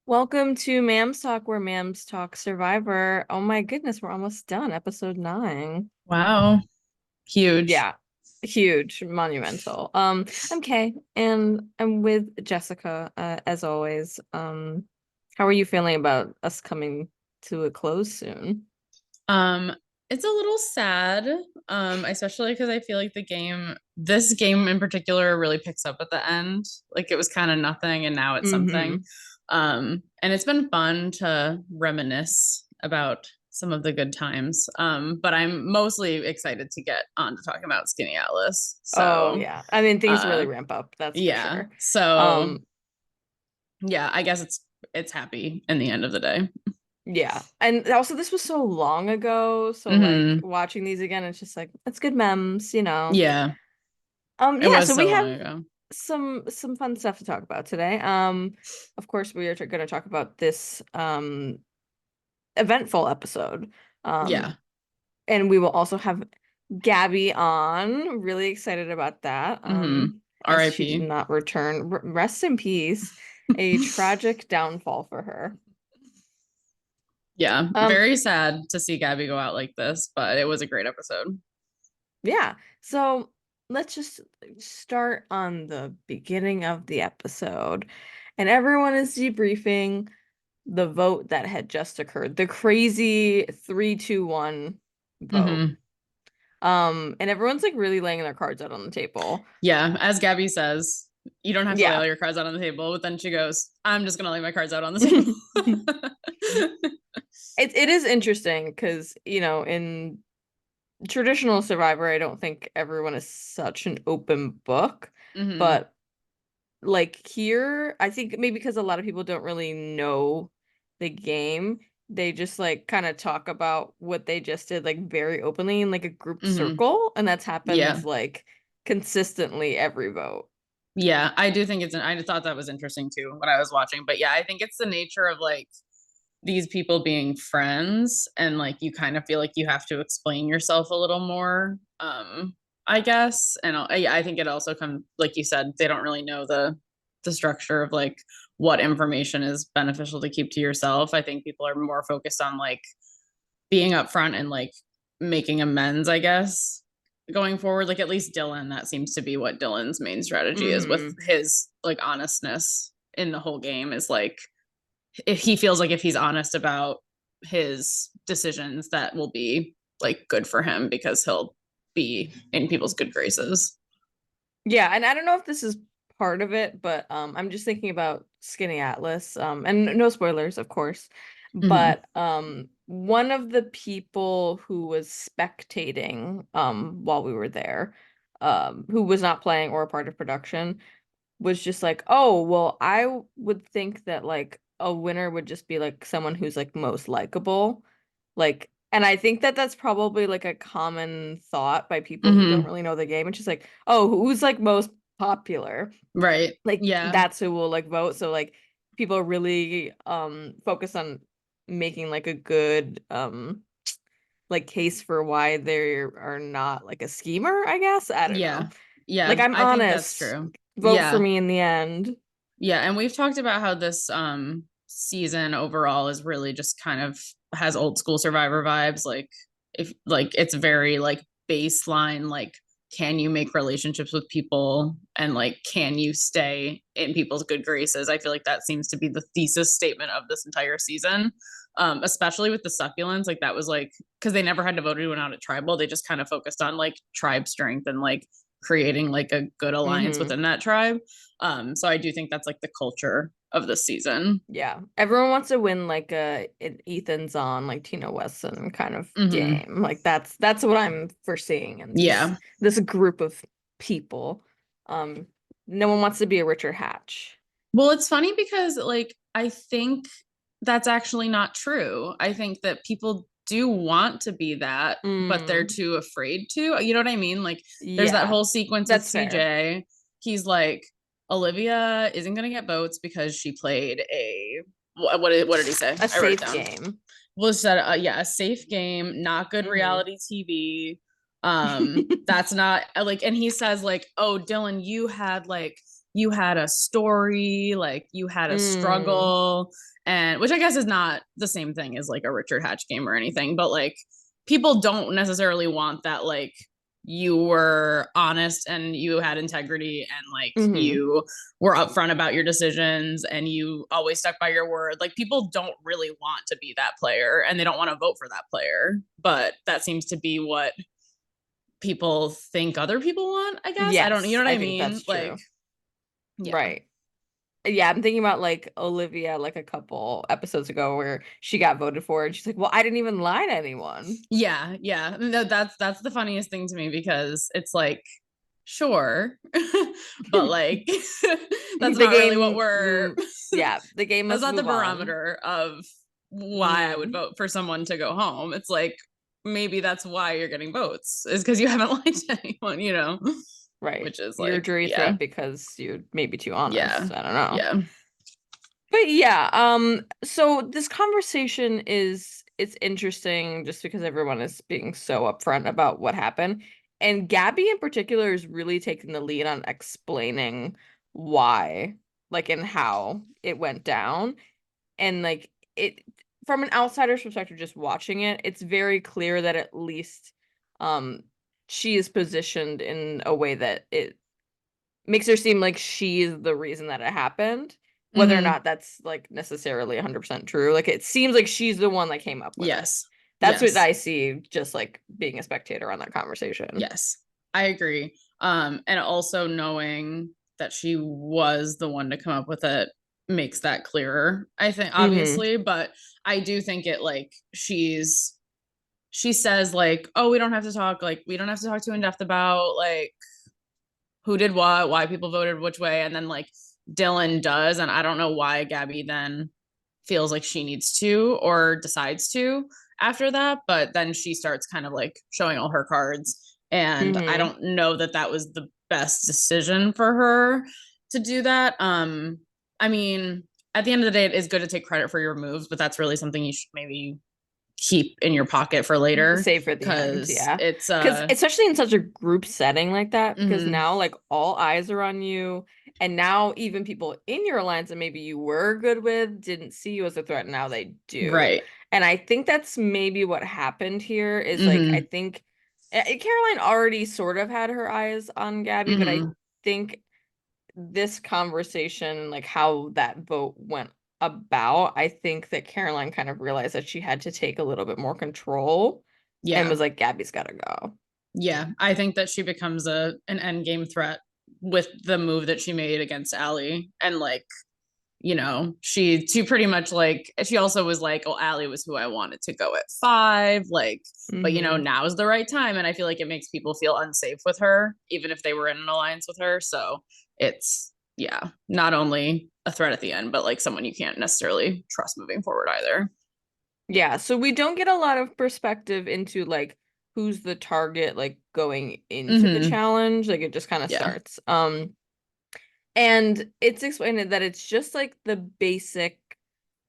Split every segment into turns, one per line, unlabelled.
Welcome to Mams Talk, where Mams talk Survivor. Oh my goodness, we're almost done. Episode 9.
Wow. Huge.
Yeah, huge, monumental. I'm Kay, and I'm with Jessica, as always. How are you feeling about us coming to a close soon?
Um, it's a little sad, especially because I feel like this game in particular really picks up at the end. Like it was kind of nothing and now it's something.
Mm-hmm.
And it's been fun to reminisce about some of the good times. But I'm mostly excited to get on to talking about Skinny Atlas.
Oh
So,
yeah, I mean things really
uh,
ramp up, that's for
yeah.
sure.
So,
Um,
yeah, I guess it's happy in the end of the day.
yeah, and also this was so long ago, so like
Hmm.
watching these again, it's just like it's good memes.
Yeah, it
Yeah,
was
so we
so
have
long ago.
some fun stuff to talk about today. Of course, we are going to talk about this eventful episode.
Yeah.
And we will also have Gaby on. Really excited about that. As she did
R.I.P.
not return. Rest in peace. A tragic downfall for her.
Yeah,
Um,
very sad to see Gabby go out like this, but it was a great episode.
yeah. So let's just start on the beginning of the episode. And everyone is debriefing the vote that had just occurred, the crazy 3-2-1 vote.
Hmm.
And everyone's like really laying their cards out on the table.
Yeah, as Gabby says, you don't have to lay
Yeah.
all your cards out on the table, but then she goes, I'm just gonna lay my cards out on the table.
It it is interesting because, in traditional Survivor, I don't think everyone is such an open book,
Hmm.
but like here, I think maybe because a lot of people don't really know the game, they just like kind of talk about what they just did like very openly in like a group
Hmm.
circle, and that's happened
Yeah.
like consistently every vote.
Yeah, I do think I thought that was interesting too when I was watching. But yeah, I think it's the nature of like these people being friends and like you kind of feel like you have to explain yourself a little more, I guess. And I think it also comes, like you said, they don't really know the structure of like what information is beneficial to keep to yourself. I think people are more focused on like being upfront and like making amends, I guess, going forward. Like at least Dylan, that seems to be what Dylan's main strategy is with
Hmm.
his like honestness in the whole game, is like if he feels like if he's honest about his decisions, that will be like good for him because he'll be in people's good graces.
Yeah, and I don't know if this is part of it, but I'm just thinking about Skinny Atlas. And no spoilers, of course.
Mm-hmm.
But one of the people who was spectating while we were there, who was not playing or a part of production, was just like, "Oh, well, I would think that like a winner would just be like someone who's like most likable." Like, and I think that that's probably like a common thought by people who don't
Mm-hmm.
really know the game. It's just like, "Oh, who's like most popular?"
Right.
Like
Yeah.
that's who will like vote. So like people really focus on making like a good like case for why they are not like a schemer, I guess. I don't know.
Yeah.
Like
Yeah.
I'm
I think that's
honest.
true.
Vote for
Yeah.
me in the end.
Yeah. And we've talked about how this season overall is really just kind of has old school Survivor vibes. Like if like it's very like baseline, like can you make relationships with people and like can you stay in people's good graces? I feel like that seems to be the thesis statement of this entire season. Especially with the succulents, like that was like because they never had to vote anyone out at tribal, they just kind of focused on like tribe strength and like creating like a good alliance
Hmm.
within that tribe. So I do think that's like the culture of this season.
Yeah. Everyone wants to win like an Ethan's on like Tina Wesson kind of
Hmm.
game. Like that's what I'm foreseeing in
Yeah.
this group of people. Um, no one wants to be a Richard Hatch.
Well, it's funny because like I think that's actually not true. I think that people do want to be that, but they're
Mm,
too afraid to. You know what I mean? Like there's that
yeah,
whole sequence with
that's fair.
CJ. He's like, Olivia isn't gonna get votes because she played a what did he say?
A
I wrote it
safe
down.
game.
Was said yeah, a safe game, not good
Hmm.
reality TV. That's not like, and he says like, oh Dylan, you had like you had a story, like you had a
Mm.
struggle, and which I guess is not the same thing as like a Richard Hatch game or anything, but like people don't necessarily want that, like you were honest and you had integrity and like
Hmm.
you were upfront about your decisions and you always stuck by your word. Like people don't really want to be that player and they don't want to vote for that player, but that seems to be what people think other people want, I guess. I don't, you
Yes,
know what
I
I
think
mean?
that's
Like,
true.
yeah.
Right. Yeah, I'm thinking about like Olivia like a couple episodes ago where she got voted for and she's like, "Well, I didn't even lie to anyone."
Yeah, yeah. No, that's the funniest thing to me because it's like, sure, but like that's
The
not really what
game,
we're
yeah, the game
that's
must
not the
move on.
barometer of why I would
Mm,
vote for someone to go home. It's like maybe that's why you're getting votes is because you haven't lied to anyone, you know?
right.
Which is
You're a
like,
jury
yeah,
threat because you're maybe too
yeah,
honest. I don't know.
yeah.
But yeah, so this conversation is it's interesting just because everyone is being so upfront about what happened. And Gabby in particular is really taking the lead on explaining why, like and how it went down. And like it from an outsider's perspective, just watching it, it's very clear that at least um she is positioned in a way that it makes her seem like she's the reason that it happened, whether or
Mm-hmm.
not that's like necessarily 100% true. Like it seems like she's the one that came up with it.
Yes.
That's what
Yes.
I see just like being a spectator on that conversation.
Yes, I agree. And also knowing that she was the one to come up with it makes that clearer, I think,
Mm-hmm.
obviously. But I do think it like she says, like, oh, we don't have to talk, like, we don't have to talk too in depth about like who did what, why people voted which way. And then like Dylan does, and I don't know why Gabby then feels like she needs to or decides to after that, but then she starts kind of like showing all her cards, and I
Mm-hmm.
don't know that that was the best decision for her to do that. I mean, at the end of the day it is good to take credit for your moves, but that's really something you should maybe keep in your pocket for later
Save for the end,
because
yeah.
it's
Because especially in such a group setting like that, because
mm-hmm,
now like all eyes are on you, and now even people in your alliance that maybe you were good with didn't see you as a threat, now they do.
right,
And I think that's maybe what happened here is like I
mm-hmm,
think Caroline already sort of had her eyes on Gabby, but I
mm-hmm,
think this conversation, like how that vote went about, I think that Caroline kind of realized that she had to take a little bit more control and
yeah.
was like, Gabby's gotta go.
Yeah, I think that she becomes a an end game threat with the move that she made against Allie. And like, you know, she pretty much like she also was like, oh, Allie was who I wanted to go at 5. Like, but you know,
Hmm.
now is the right time. And I feel like it makes people feel unsafe with her, even if they were in an alliance with her. So it's yeah, not only a threat at the end, but like someone you can't necessarily trust moving forward either.
Yeah, so we don't get a lot of perspective into like who's the target like going into the
Mm-hmm.
challenge. Like it just kind of
Yeah.
starts. And it's explained that it's just like the basic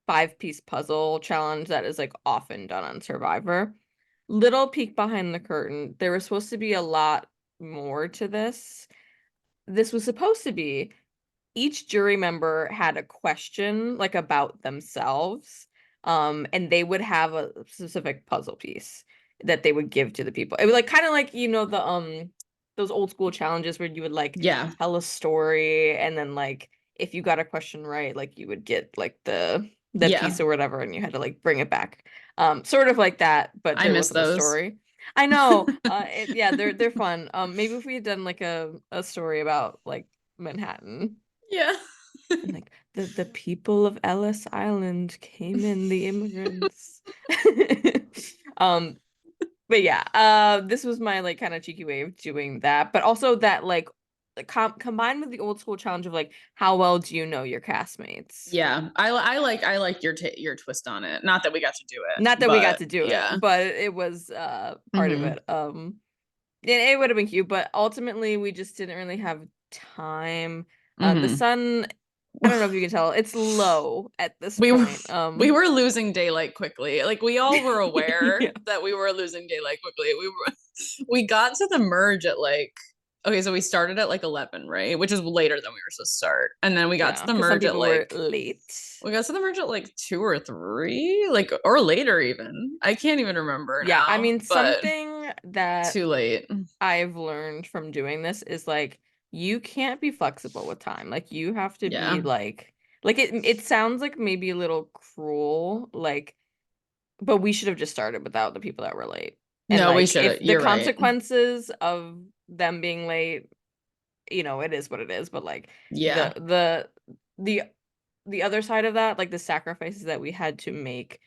5-piece puzzle challenge that is like often done on Survivor. Little peek behind the curtain. There was supposed to be a lot more to this. This was supposed to be each jury member had a question like about themselves, and they would have a specific puzzle piece that they would give to the people. It was like kind of like the those old school challenges where you would like
Yeah.
tell a story and then like if you got a question right like you would get like the
Yeah.
piece or whatever and you had to like bring it back, sort of like that, but
I
there
miss
wasn't a
those.
story. I know. Yeah, they're fun. Maybe if we had done like a story about like Manhattan.
Yeah.
And like the people of Ellis Island came in, the immigrants. Um, but yeah, this was my like kind of cheeky way of doing that. But also that like combined with the old school challenge of like how well do you know your castmates?
Yeah, I like your your twist on it. Not that we got to do it,
Not that we got
but
to do it,
yeah.
but it was part of
Hmm.
it. It would have been cute, but ultimately we just didn't really have time. The
Hmm.
sun, I don't know if you can tell, it's low at this
we were
point.
we were losing daylight quickly. Like we all were aware
Yeah.
that we were losing daylight quickly. We got to the merge at like okay, so we started at like 11, right? Which is later than we were supposed to start. And then we got to
Yeah,
the
because some
merge at
people were
like
late.
we got to the merge at like 2 or 3, like or later even. I can't even remember
Yeah, I
now,
mean,
but
something that
too late.
I've learned from doing this is like you can't be flexible with time. Like you have to be
Yeah.
like it sounds like maybe a little cruel, like but we should have just started without the people that were late. And
No, we
like
should
if
have.
the
You're right.
consequences of them being late, it is what it is, but like
Yeah.
the the other side of that, like the sacrifices that we had to make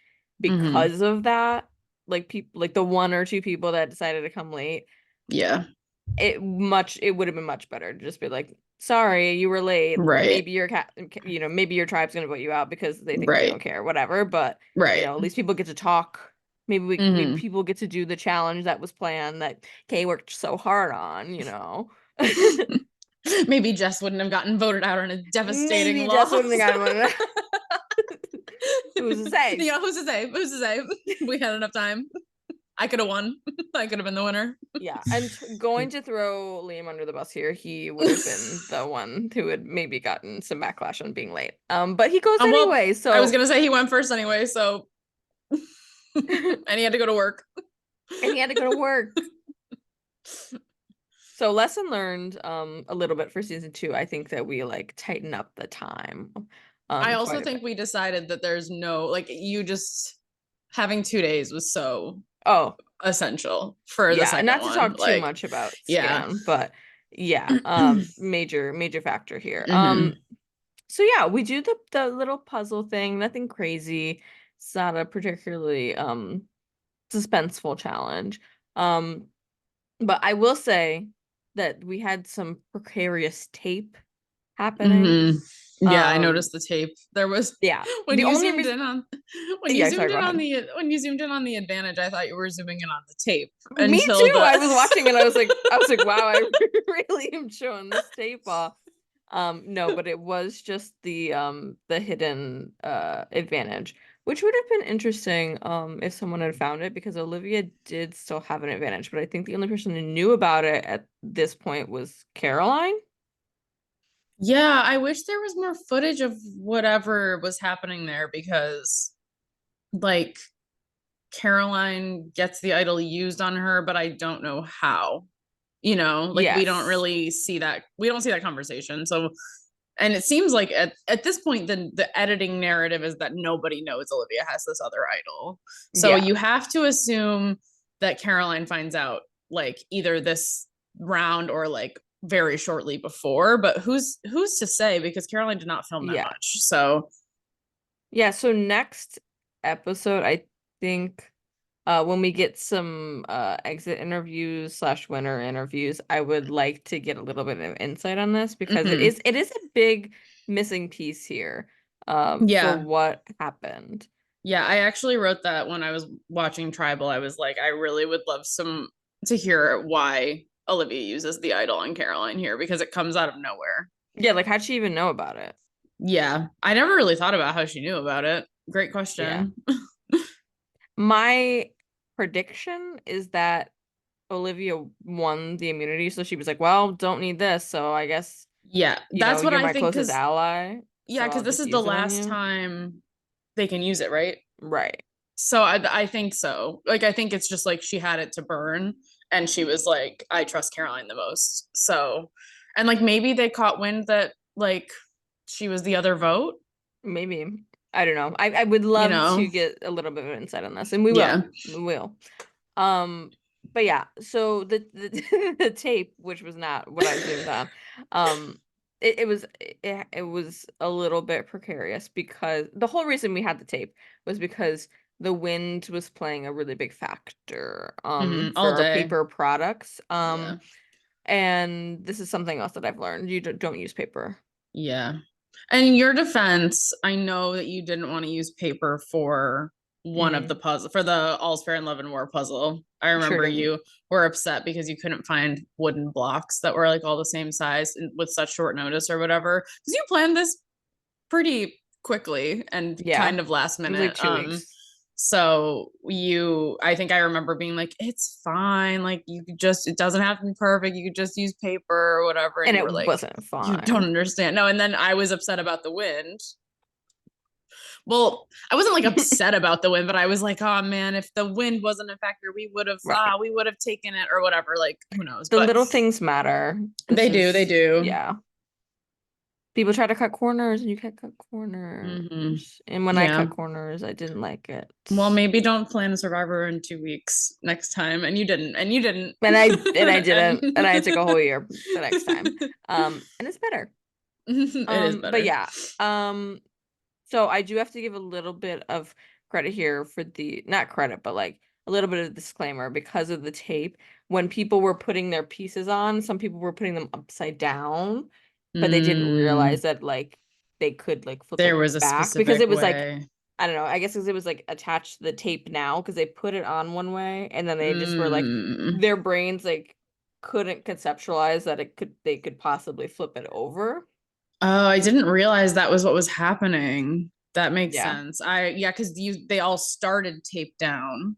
Hmm.
because of that, like people like the one or two people that decided to come late,
Yeah.
it would have been much better to just be like, sorry, you were late.
Right.
Maybe your maybe your tribe's gonna vote you out because they think we
Right.
don't care, whatever. But
Right.
at least people get to talk. Maybe
Hmm.
people get to do the challenge that was planned that Kay worked so hard on.
Maybe Jess wouldn't have gotten voted out on a devastating
Maybe Jess wouldn't have
loss.
gotten one. Who's to say?
Who's to say? Who's to say? We had enough time. I could have won. I could have been the winner.
Yeah, and going to throw Liam under the bus here, he would have been the one who had maybe gotten some backlash on being late. But he goes
Well,
anyway,
I was
so
gonna say he went first anyway, so
and
and he had to go to work.
he had to go to work. So lesson learned, a little bit for season 2. I think that we like tighten up the time,
I also
quite a
think
bit.
we decided that there's no like you just having 2 days was so
Oh,
essential for the
yeah, and
second
not to
one.
talk too
Like,
much about
yeah.
Scan, but yeah, major factor here.
Hmm.
So yeah, we do the little puzzle thing, nothing crazy. It's not a particularly suspenseful challenge. Um, but I will say that we had some precarious tape happening.
Hmm. Yeah, I
Um,
noticed the tape. There was
yeah,
when
the
you
only
zoomed
reason,
in on
yeah, sorry, go ahead.
when you zoomed in on the advantage, I thought you were zooming in on the tape
Me
until
too.
the
I was watching and I was like, wow, I really am showing this tape off. No, but it was just the hidden advantage, which would have been interesting if someone had found it because Olivia did still have an advantage, but I think the only person who knew about it at this point was Caroline.
Yeah, I wish there was more footage of whatever was happening there because like Caroline gets the idol used on her, but I don't know how. Like we don't
Yes.
really see that. We don't see that conversation. So, and it seems like at this point, the editing narrative is that nobody knows Olivia has this other idol. So
Yeah.
you have to assume that Caroline finds out like either this round or like very shortly before. But who's to say because Caroline did not film that
Yeah.
much. So
Yeah, so next episode, I think when we get some exit interviews slash winner interviews, I would like to get a little bit of insight on this because it
mhm.
is it is a big missing piece here for
Yeah.
what happened.
Yeah, I actually wrote that when I was watching Tribal. I was like, I really would love some to hear why Olivia uses the idol on Caroline here because it comes out of nowhere.
Yeah, like how'd she even know about it?
Yeah, I never really thought about how she knew about it. Great
Yeah.
question.
My prediction is that Olivia won the immunity, so she was like, well, don't need this, so I guess,
Yeah, that's what
you're
I
my
think
closest
because
ally,
yeah,
so
because
I'll
this
just
is the
use it on
last
you.
time they can use it, right?
Right.
So I think so. Like I think it's just like she had it to burn and she was like, I trust Caroline the most. So and like maybe they caught wind that like she was the other vote,
Maybe. I don't know. I would
you
love
know.
to get a little bit of insight on this, and we will.
Yeah.
We will. Um, but yeah, so the the tape, which was not what I zoomed on, it was a little bit precarious because the whole reason we had the tape was because the wind was playing a really big factor
Hmm.
for
All
our
day.
paper products.
Yeah.
And this is something else that I've learned. You don't use paper.
Yeah. And in your defense, I know that you didn't want to use paper for one of the
Mm,
puzzle for the All's Fair in Love and War puzzle. I
sure
remember
didn't.
you were upset because you couldn't find wooden blocks that were like all the same size with such short notice or whatever. Because you planned this pretty quickly and
Yeah.
kind of last
It was like
minute.
2 weeks.
So I think I remember being like, it's fine. Like you could just, it doesn't have to be perfect. You could just use paper or whatever. And
And
you
it
were like,
wasn't
you don't
fine.
understand. No. And then I was upset about the wind. Well, I wasn't like upset about the wind, but I was like, oh man, if the wind wasn't a factor,
Right.
we would have taken it or whatever. Like, who knows?
The
But
little things matter. This
they
is,
do.
yeah. People try to cut corners and you can't cut
Hmm.
corners. And when I
Yeah.
cut corners, I didn't like it.
Well, maybe don't plan Survivor in 2 weeks next time. And you didn't. And you didn't.
And I didn't. And I took a whole
And
year the next time. And it's better.
it is
But
better.
yeah. So I do have to give a little bit of credit here for the, not credit, but like a little bit of disclaimer because of the tape. When people were putting their pieces on, some people were putting them upside down, but they didn't realize
Mm,
that like they could like flip
there
it
was a
back because
specific
it was like,
way.
I don't know, I guess because it was like attached to the tape now because they put it on one way and then they just were like
Mm.
their brains like couldn't conceptualize that they could possibly flip it over.
Oh, I didn't realize that was what was happening. That makes
Yeah.
sense. Yeah, because they all started taped down.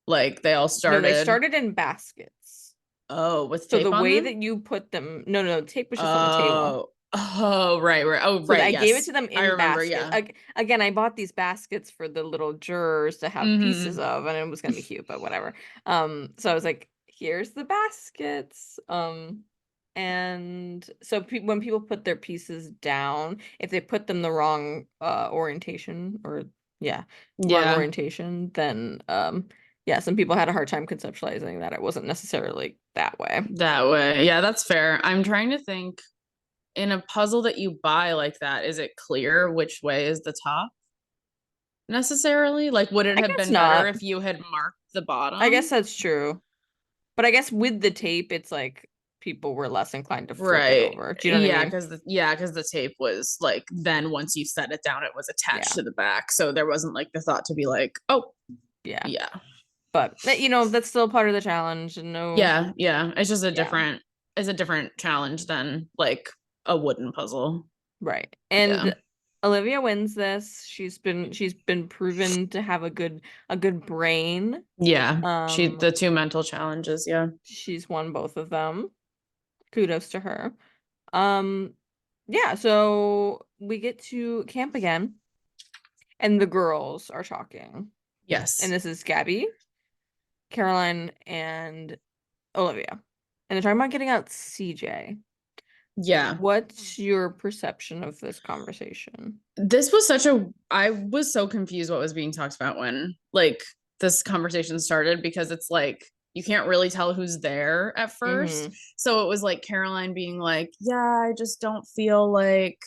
Like they all
No, they
started,
started in baskets.
oh, with
So the
tape on
way
them?
that you put them, no, tape was just on the table.
Oh, right. Oh,
So
right.
I gave it
Yes.
to them
I
in
remember.
baskets.
Yeah.
Again, I bought these baskets for the little jurors to have pieces
Hmm.
of, and it was gonna be cute, but whatever. So I was like, here's the baskets. And so when people put their pieces down, if they put them the wrong orientation or yeah, wrong
Yeah,
orientation, then yeah, some people had a hard time conceptualizing that it wasn't necessarily that way.
that way. Yeah, that's fair. I'm trying to think in a puzzle that you buy like that, is it clear which way is the top necessarily? Like, would it
I
have
guess
been better
not.
if you had marked the
I guess
bottom?
that's true. But I guess with the tape, it's like people were less inclined to flip it
Right.
over. Do you know what I mean?
Because the tape was like then once you set it down, it was attached
Yeah.
to the back. So there wasn't like the thought to be like, oh,
Yeah.
yeah.
But you know, that's still part of the challenge. And no,
Yeah, yeah.
yeah,
It's a different challenge than like a wooden puzzle.
right.
Yeah.
And Olivia wins this. She's been proven to have a good brain.
Yeah.
Um,
The two mental challenges, yeah.
she's won both of them. Kudos to her. Um, yeah, so we get to camp again, and the girls are talking. And
Yes.
this is Gabby, Caroline, and Olivia. And they're talking about getting out CJ.
Yeah.
What's your perception of this conversation?
This was I was so confused what was being talked about when like this conversation started because it's like you can't really tell who's there at first.
Mm-hmm.
So it was like Caroline being like, yeah, I just don't feel like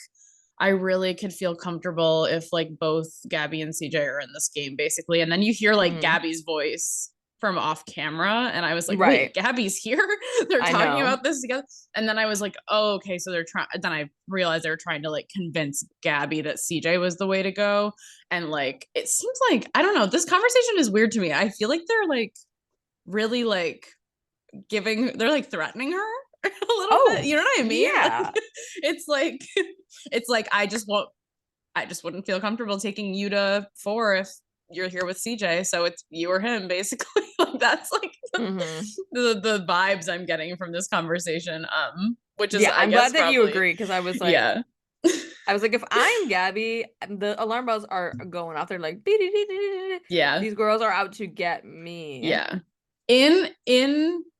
I really could feel comfortable if like both Gabby and CJ are in this game, basically. And then you hear like
Mm-hmm.
Gabby's voice from off camera, and I was like, wait,
Right.
Gabby's here? They're
I
talking
know.
about this together. And then I was like, oh, okay, so they're trying. Then I realized they were trying to like convince Gabby that CJ was the way to go. And like, it seems like, I don't know, this conversation is weird to me. I feel like they're like really like they're like threatening her a little bit.
Oh,
You know what I mean? Like,
yeah.
it's like, it's like, I just wouldn't feel comfortable taking you to 4 if you're here with CJ. So it's you or him, basically. Like that's like
Mm-hmm.
the vibes I'm getting from this conversation. Which is
Yeah,
I
I'm
guess
glad that you
probably
agree because
yeah.
if I'm Gabby, the alarm bells are going off. They're like, "Dee-dee-dee-dee-dee-dee."
Yeah.
These girls are out to get me.
Yeah. In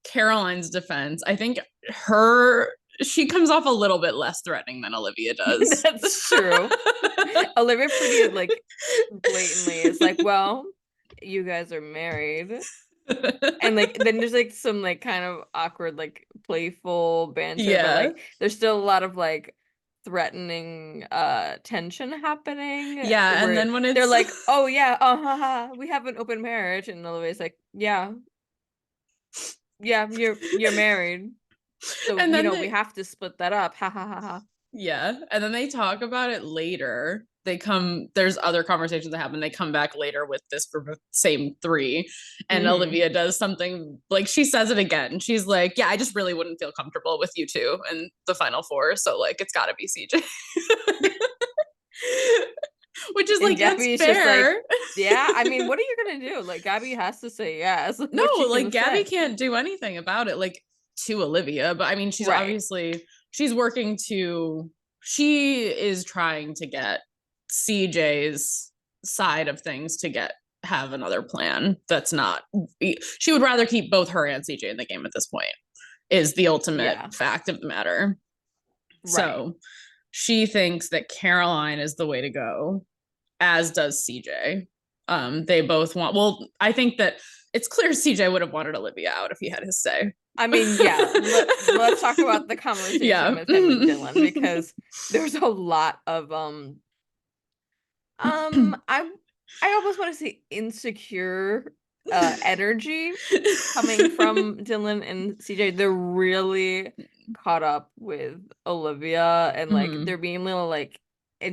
Caroline's defense, I think her she comes off a little bit less threatening than Olivia does.
That's true. Olivia pretty like blatantly is like, well, you guys are married. And like then there's like some like kind of awkward like playful banter, but
Yeah.
like there's still a lot of like threatening tension happening
Yeah, and
where
then when
they're
it's
like, "Oh yeah, haha, we have an open marriage." And Olivia's like, "Yeah, yeah, you're married. So,
and
you
then
know, we
they
have to split that up." Ha ha ha ha.
yeah, and then they talk about it later. There's other conversations that happen. They come back later with this for the same three. And
Mm-hmm.
Olivia does something like she says it again. She's like, yeah, I just really wouldn't feel comfortable with you two in the final four. So like it's gotta be CJ. Which is
And
like, that's
Gabby is just like,
fair.
Yeah, I mean, what are you gonna do? Like, Gabby has to say yes. Like,
No,
what's she
like
gonna
Gabby
say?
can't do anything about it, like to Olivia. But I mean,
Right.
she's working to, she is trying to get CJ's side of things to have another plan that's not, she would rather keep both her and CJ in the game at this point, is the ultimate
Yeah.
fact of the matter.
Right.
So she thinks that Caroline is the way to go, as does CJ. They both want, well, I think that it's clear CJ would have wanted Olivia out if he had his say.
I mean, yeah, let's talk about the conversation
Yeah.
with him and Dylan because there's a lot of I almost want to say insecure energy coming from Dylan and CJ. They're really caught up with Olivia and like
Mm-hmm.
they're being little like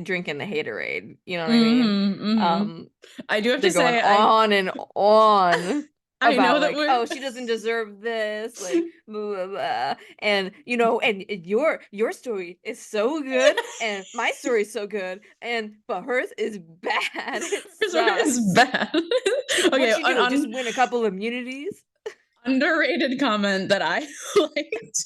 drinking the haterade. You know what I mean?
Mm-hmm. Mm-hmm.
Um,
I do have
they're
to
going
say,
on and on
I know
about
that
like,
we're
oh, she doesn't deserve this, like blah, blah, blah. And and your story is so good, and my story is so good, and but hers is bad. It
hers is
sucks.
bad.
Like, what'd
Okay,
she do? Just win a couple immunities?
underrated comment that I liked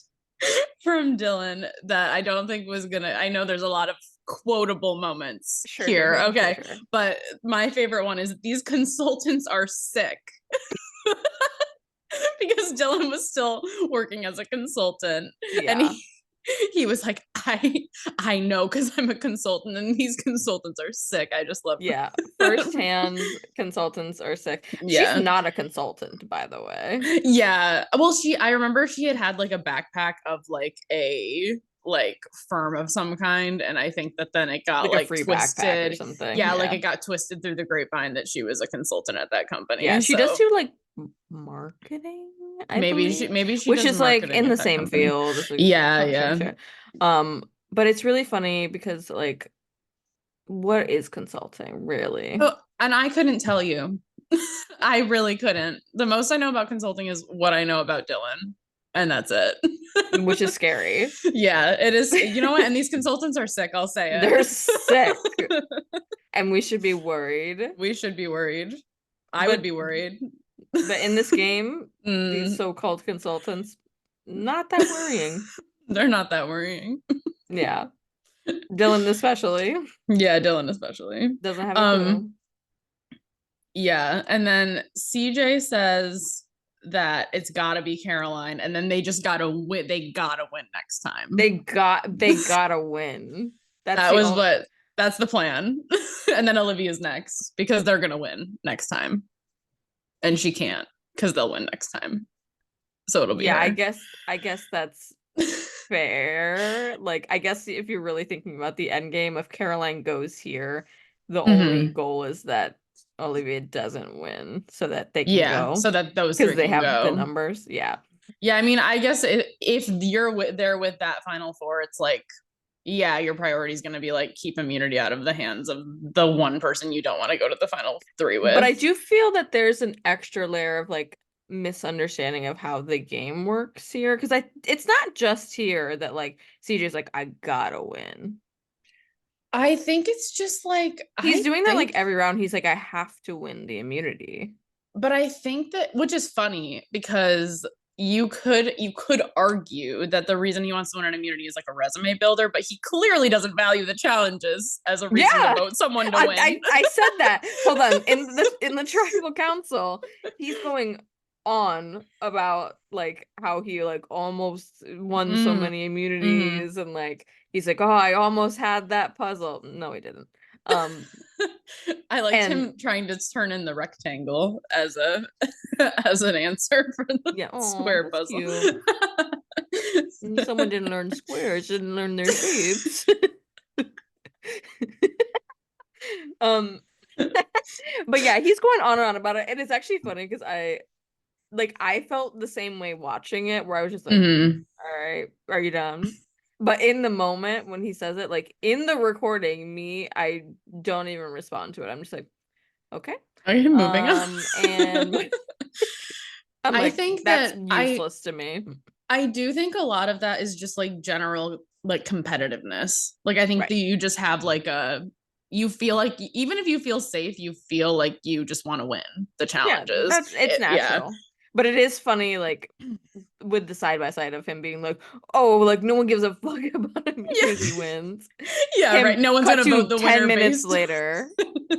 from Dylan that I don't think was gonna, I know there's a lot of quotable moments
Sure, sure,
here.
sure, sure,
Okay.
sure.
But my favorite one is these consultants are sick. Because Dylan was still working as a consultant and
Yeah.
he was like, I know because I'm a consultant and these consultants are sick. I just love
Yeah.
that.
First-hand consultants are sick. She's
Yeah.
not a consultant, by the way.
Yeah. Well, I remember she had like a backpack of like a like firm of some kind. And I think that then it got
Like a
like
free backpack or
twisted.
something.
Yeah. Like
Yeah.
it got twisted through the grapevine that she was a consultant at that
Yeah,
company.
she does
So
do like marketing, I believe,
maybe she
which
does
is like
marketing
in
at
the
that
same
company.
field. It's like,
Yeah.
oh, sure,
Yeah.
sure. But it's really funny because like, what is consulting really?
Oh, and I couldn't tell you. I really couldn't. The most I know about consulting is what I know about Dylan, and that's it.
Which is scary.
Yeah, it is. You know what? And these consultants are sick. I'll say
They're sick,
it.
and we should be worried.
We should be worried. I would
But
be worried.
in this game, these
Mm,
so-called consultants, not that worrying.
they're not that worrying.
Yeah. Dylan especially
Yeah, Dylan especially.
doesn't have a
Um,
clue.
yeah, and then CJ says that it's got to be Caroline, and then they just got to win. They got to win next time.
They gotta win. That's
That
the
was
only.
what that's the plan. And then Olivia's next because they're gonna win next time. And she can't because they'll win next time. So it'll be
Yeah,
her.
I guess that's fair. Like, I guess if you're really thinking about the end game, if Caroline goes here, the only
Mm-hmm.
goal is that Olivia doesn't win so that they can
Yeah,
go
so that those
because
three
they
can
have the
go.
numbers. Yeah.
Yeah, I mean, I guess if you're there with that final four, it's like, yeah, your priority is going to be like keep immunity out of the hands of the one person you don't want to go to the final three
But I
with.
do feel that there's an extra layer of like misunderstanding of how the game works here because it's not just here that like CJ's like I gotta win.
I think it's just like
He's
I
doing that like
think
every round. He's like, I have to win the immunity.
but I think that, which is funny because you could argue that the reason he wants to win an immunity is like a resume builder, but he clearly doesn't value the challenges as a reason to
Yeah,
vote someone to win.
I said that. Hold on. In the tribal council, he's going on about like how he like almost won so
Mm,
many
mm.
immunities and like he's like, oh, I almost had that puzzle. No, he didn't. Um,
I liked
and
him trying to turn in the rectangle as a as an answer for the
yeah, oh,
square
that's
puzzle.
cute. Someone didn't learn squares, didn't learn their shapes. Um, but yeah, he's going on and on about it, and it's actually funny because I felt the same way watching it, where I was just like,
Mhm.
"All right, are you done?" But in the moment when he says it, like in the recording, I don't even respond to it. I'm just like, okay.
Are you moving on?
And I'm
I
like,
think
that's
that
useless to me.
I do think a lot of that is just like general like competitiveness. Like I think
Right.
that you just have like a you feel like even if you feel safe, you feel like you just want to win the
Yeah,
challenges.
it's
Yeah.
natural. But it is funny, like with the side by side of him being like, "Oh, like no one gives a fuck about immunity
Yeah.
wins."
Yeah,
Him
right. No one's
cut
gonna
to
vote the
10
winner
minutes
based.
later,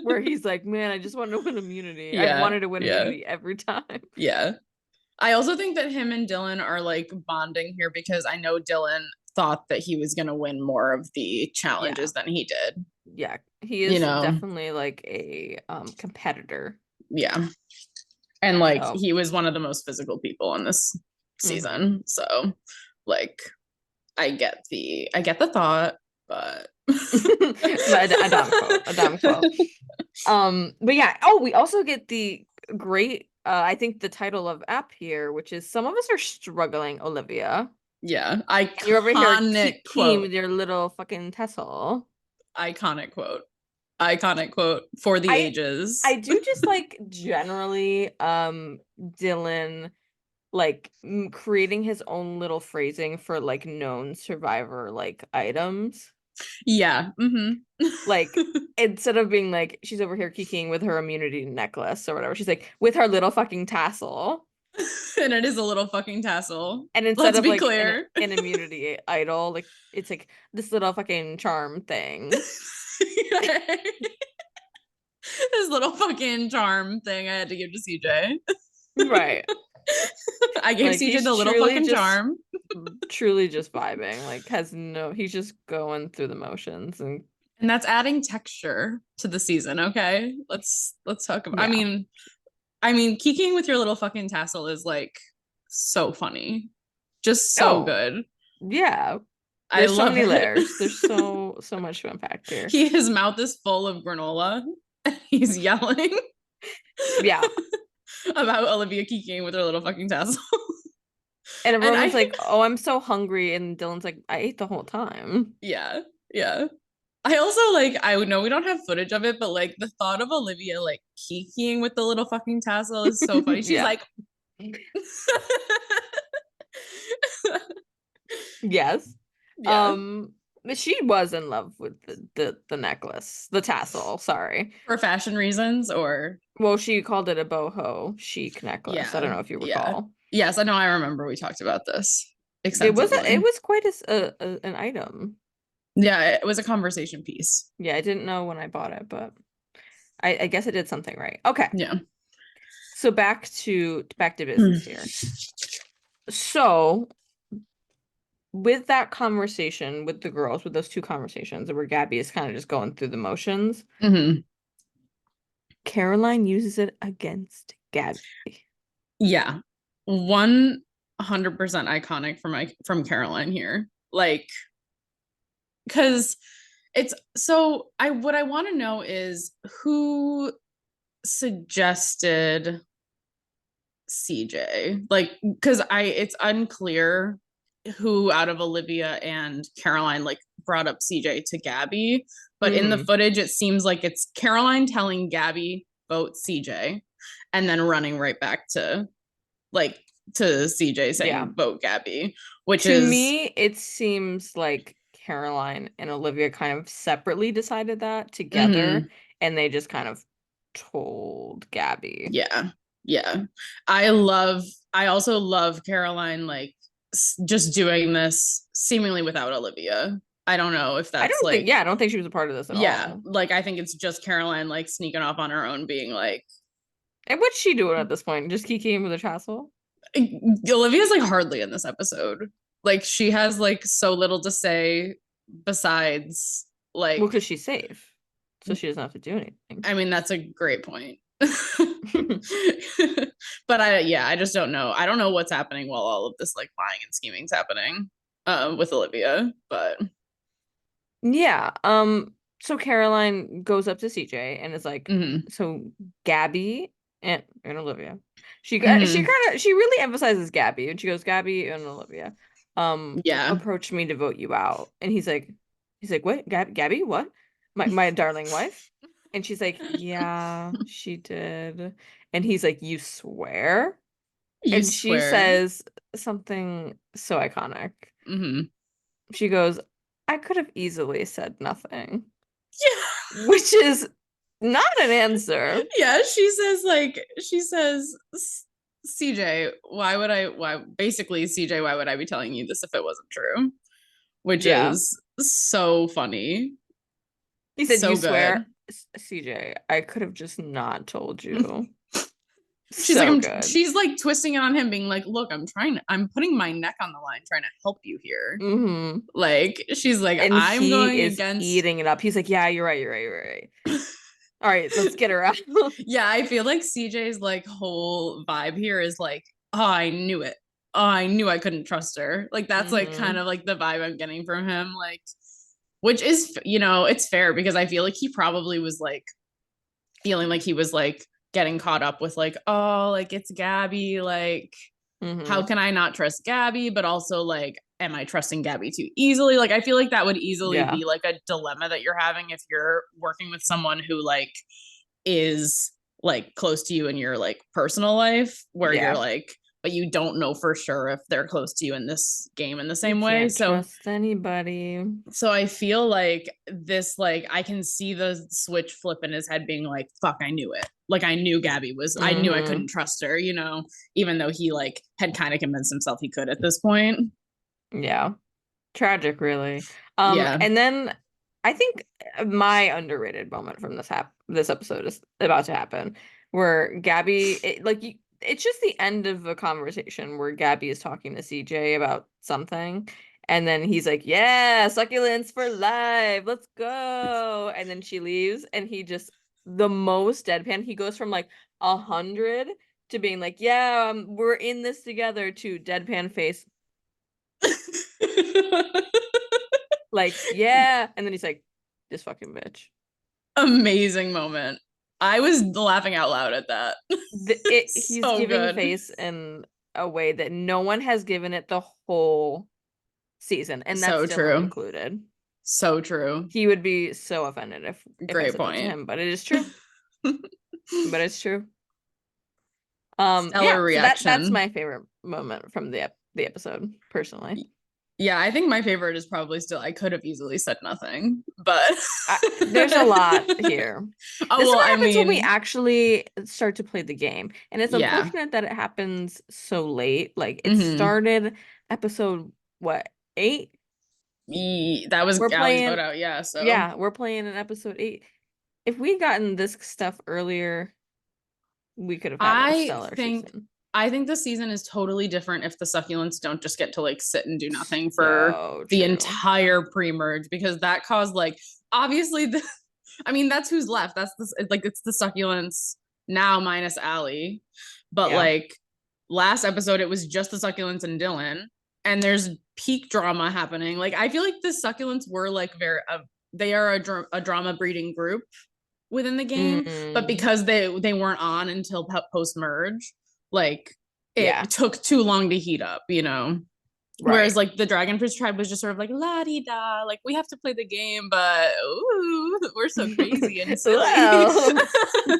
where he's like, "Man, I just want to win immunity. I've
Yeah.
wanted to win
Yeah.
immunity every time."
Yeah. I also think that him and Dylan are like bonding here because I know Dylan thought that he was gonna win more of the
Yeah,
challenges than he did.
yeah, he
You
is
know?
definitely like a competitor.
Yeah. And like
So,
he was one of the most physical people in this
mhm.
season. So like I get the thought, but
But a dumb quote, a dumb quote. But yeah, oh, we also get the great I think the title of app here, which is Some of Us Are Struggling, Olivia.
yeah,
And you're over here
iconic
keying
quote.
with your little fucking Tessel.
Iconic quote. Iconic quote for the
I
ages.
I do just like generally Dylan like creating his own little phrasing for like known survivor like items.
Yeah. Mm-hmm.
Like instead of being like she's over here kikiing with her immunity necklace or whatever, she's like with her little fucking tassel.
And it is a little fucking tassel.
And instead
Let's
of
be
like
clear.
an immunity idol, like it's like this little fucking charm thing.
This little fucking charm thing I had to give to CJ.
Right.
I gave
Like
CJ
he's
the little fucking charm.
truly just vibing. Like has no he's just going through the motions and
And that's adding texture to the season, okay? Let's talk about
yeah.
I mean kicking with your little fucking tassel is like so funny. Just so
Oh,
good.
yeah.
I
There's so
love
many
it.
layers. There's so much to unpack here.
His mouth is full of granola. He's yelling
Yeah.
about Olivia kicking with her little fucking tassel.
And
And
everyone's
I
like, "Oh, I'm so hungry," and Dylan's like, "I ate the whole time."
yeah, yeah. I also like I know we don't have footage of it, but like the thought of Olivia like kikiing with the little fucking tassel is so funny. She's
Yeah.
like
Yes.
yeah.
Um, she was in love with the necklace, the tassel, sorry.
For fashion reasons or
Well, she called it a boho chic necklace. I
yeah,
don't know if you
yeah.
recall.
Yes, I know I remember we talked about this
It
extensively.
was quite an item.
Yeah, it was a conversation piece.
Yeah, I didn't know when I bought it, but I guess I did something right. Okay.
Yeah.
So back to business here. So with that conversation with the girls, with those two conversations where Gabby is kind of just going through the motions,
Mm-hmm.
Caroline uses it against Gabby.
Yeah. 100% iconic from Caroline here. Like because it's so I what I want to know is who suggested CJ? Like cuz I it's unclear who out of Olivia and Caroline like brought up CJ to Gabby, but in the
Hmm.
footage it seems like it's Caroline telling Gabby vote CJ and then running right back to like to CJ
Yeah.
saying vote Gabby, which
To
is
me, it seems like Caroline and Olivia kind of separately decided that together,
mhm,
and they just kind of told Gabby.
yeah. Yeah. I love I also love Caroline like just doing this seemingly without Olivia. I don't know if that's like
I don't think she was a part of this at
yeah,
all.
like I think it's just Caroline like sneaking off on her own being like
And what's she doing at this point? Just kikiing with a tassel?
Olivia's like hardly in this episode. Like she has like so little to say besides
Well,
like
because she's safe, so she doesn't have to do anything.
I mean that's a great point. But I just don't know. I don't know what's happening while all of this like lying and scheming's happening with Olivia, but
Yeah. So Caroline goes up to CJ and is like,
mhm.
so Gabby and Olivia.
Mhm.
She really emphasizes Gabby and she goes, Gabby and Olivia,
Yeah.
approached me to vote you out. And he's like, what? Gabby? What? My darling wife? And she's like, yeah, she did. And he's like, you swear?
You
And she
swear.
says something so iconic.
Mhm.
She goes, I could have easily said nothing. which is not an answer.
Yeah, she says CJ, basically CJ, why would I be telling you this if it wasn't true? Which
Yeah.
is so funny.
He said, "You
So good.
swear, CJ, I could have just not told you."
She's like,
So good.
she's like twisting it on him, being like, look, I'm putting my neck on the line trying to help you here.
Hmm.
Like, she's like,
And
I'm
he
going
is
against.
eating it up. He's like, "Yeah, you're right. You're right. You're right. All right, let's get her out."
Yeah, I feel like CJ's like whole vibe here is like, oh, I knew it. Oh, I knew I couldn't trust her. Like, that's like kind
Hmm.
of like the vibe I'm getting from him. Like, which is, it's fair because I feel like he probably was like feeling like he was like getting caught up with like, oh, like it's Gaby. Like, how
Hmm.
can I not trust Gaby? But also, like, am I trusting Gaby too easily? Like, I feel like that would easily
Yeah.
be like a dilemma that you're having if you're working with someone who like is like close to you in your like personal life, where you're
Yeah.
like, but you don't know for sure if they're close to you in this game in the
You
same way.
can't
So
trust anybody.
I feel like this, like, I can see the switch flip in his head being like, fuck, I knew it. Like, I knew Gaby was, I knew I
Hmm.
couldn't trust her, even though he like had kind of convinced himself he could at this point.
Yeah. Tragic, really.
Yeah.
And then I think my underrated moment from this episode is about to happen, where Gabby, it's just the end of a conversation where Gabby is talking to CJ about something, and then he's like, "Yeah, succulents for life, let's go," and then she leaves, and he just the most deadpan. He goes from like 100 to being like, "Yeah, we're in this together," to deadpan face like, yeah. And then he's like, this fucking bitch.
Amazing moment. I was laughing out loud at that.
He's
So
giving
good.
face in a way that no one has given it the whole season, and that's
So
Dylan
true.
included.
So true.
He would be so offended if I
Great
said that to
point.
him, but it is true. But it's true. Yeah,
Stellar
so that's
reaction.
my favorite moment from the episode, personally.
Yeah, I think my favorite is probably still, I could have easily said nothing, but
There's a lot here.
oh
This is
well,
what
I
happens when we
mean,
actually start to play the game. And it's
yeah.
unfortunate that it happens so late. Like it
Hmm.
started episode what, 8?
That was
We're
Allie's vote
playing,
out, yeah. So
yeah, we're playing in episode 8. If we'd gotten this stuff earlier, we could have had a
I
stellar
think
season.
I think the season is totally different if the succulents don't just get to like sit and do nothing for
So
the
true.
entire pre-merge, because that caused like, obviously the I mean, that's who's left. That's the like, it's the succulents now minus Allie. But
Yeah.
like last episode, it was just the succulents and Dylan, and there's peak drama happening. Like, I feel like the succulents were like they are a drama breeding group within the game, but
Mm,
because they weren't on until post merge, like
yeah.
it took too long to heat up. Whereas
Right.
like the Dragonfish tribe was just sort of like la di da, like we have to play the game, but ooh, we're so crazy and silly.
Well.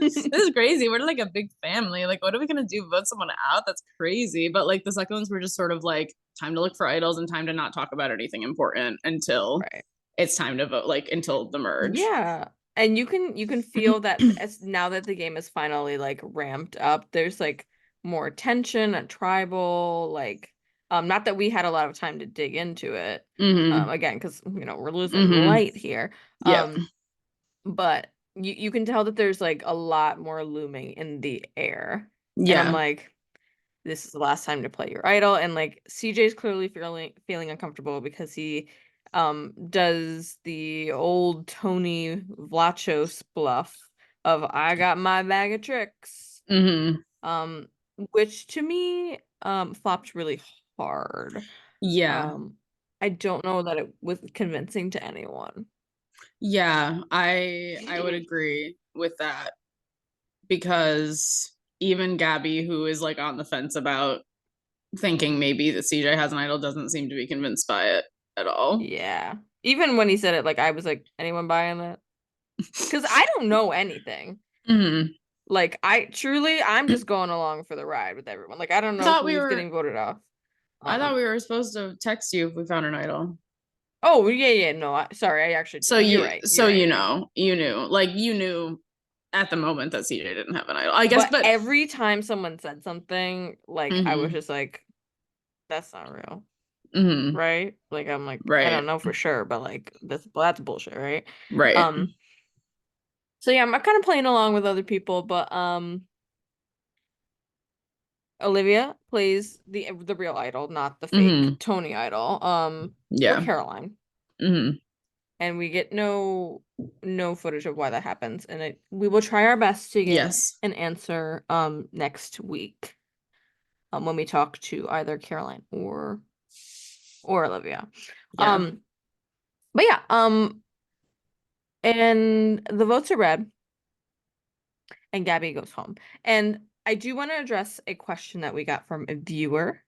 This is crazy. We're like a big family. Like, what are we gonna do? Vote someone out? That's crazy. But like the succulents were just sort of like time to look for idols and time to not talk about anything important until
Right.
it's time to vote, like until the merge.
Yeah. And you can feel that as now that the game is finally like ramped up, there's like more tension and tribal, like not that we had a lot of time to dig into it.
Mm-hmm.
Again, because we're losing
Mm-hmm.
light here.
Yep.
But you can tell that there's like a lot more looming in the air. And I'm
Yeah.
like, this is the last time to play your idol, and like CJ's clearly feeling uncomfortable because he does the old Tony Vlachos bluff of "I got my bag of tricks,"
Mm-hmm.
um which to me flopped really hard.
Yeah.
um I don't know that it was convincing to anyone.
Yeah. I would agree with that, because even Gabby, who is like on the fence about thinking maybe that CJ has an idol, doesn't seem to be convinced by it at all.
Yeah, even when he said it, like I was like, anyone buying that? Because I don't know anything.
Mm-hmm.
Like I'm just going along for the ride with everyone. Like I don't
I
know
thought we
who's
were
getting voted off.
I thought
Um
we were supposed to text you if we found an idol.
Oh, yeah, no, sorry, I actually
So
do. You're
you
right.
so
You're right.
you
You're right.
know, you knew at the moment that CJ didn't have an idol. I guess,
But
but
every time someone said something, like I was
hmm
just like, that's not real,
hmm
right? Like I'm like, I don't
right,
know for sure, but like that's bullshit, right?
right.
Um, so yeah, I'm kind of playing along with other people, but Olivia plays the real idol, not the fake
hmm
Tony idol. For
Yeah.
Caroline.
hmm
And we get no footage of why that happens. And we will try our best to get
Yes.
an answer next week when we talk to either Caroline or Olivia.
Yeah.
Um but yeah, and the votes are read and Gabby goes home. And I do want to address a question that we got from a viewer.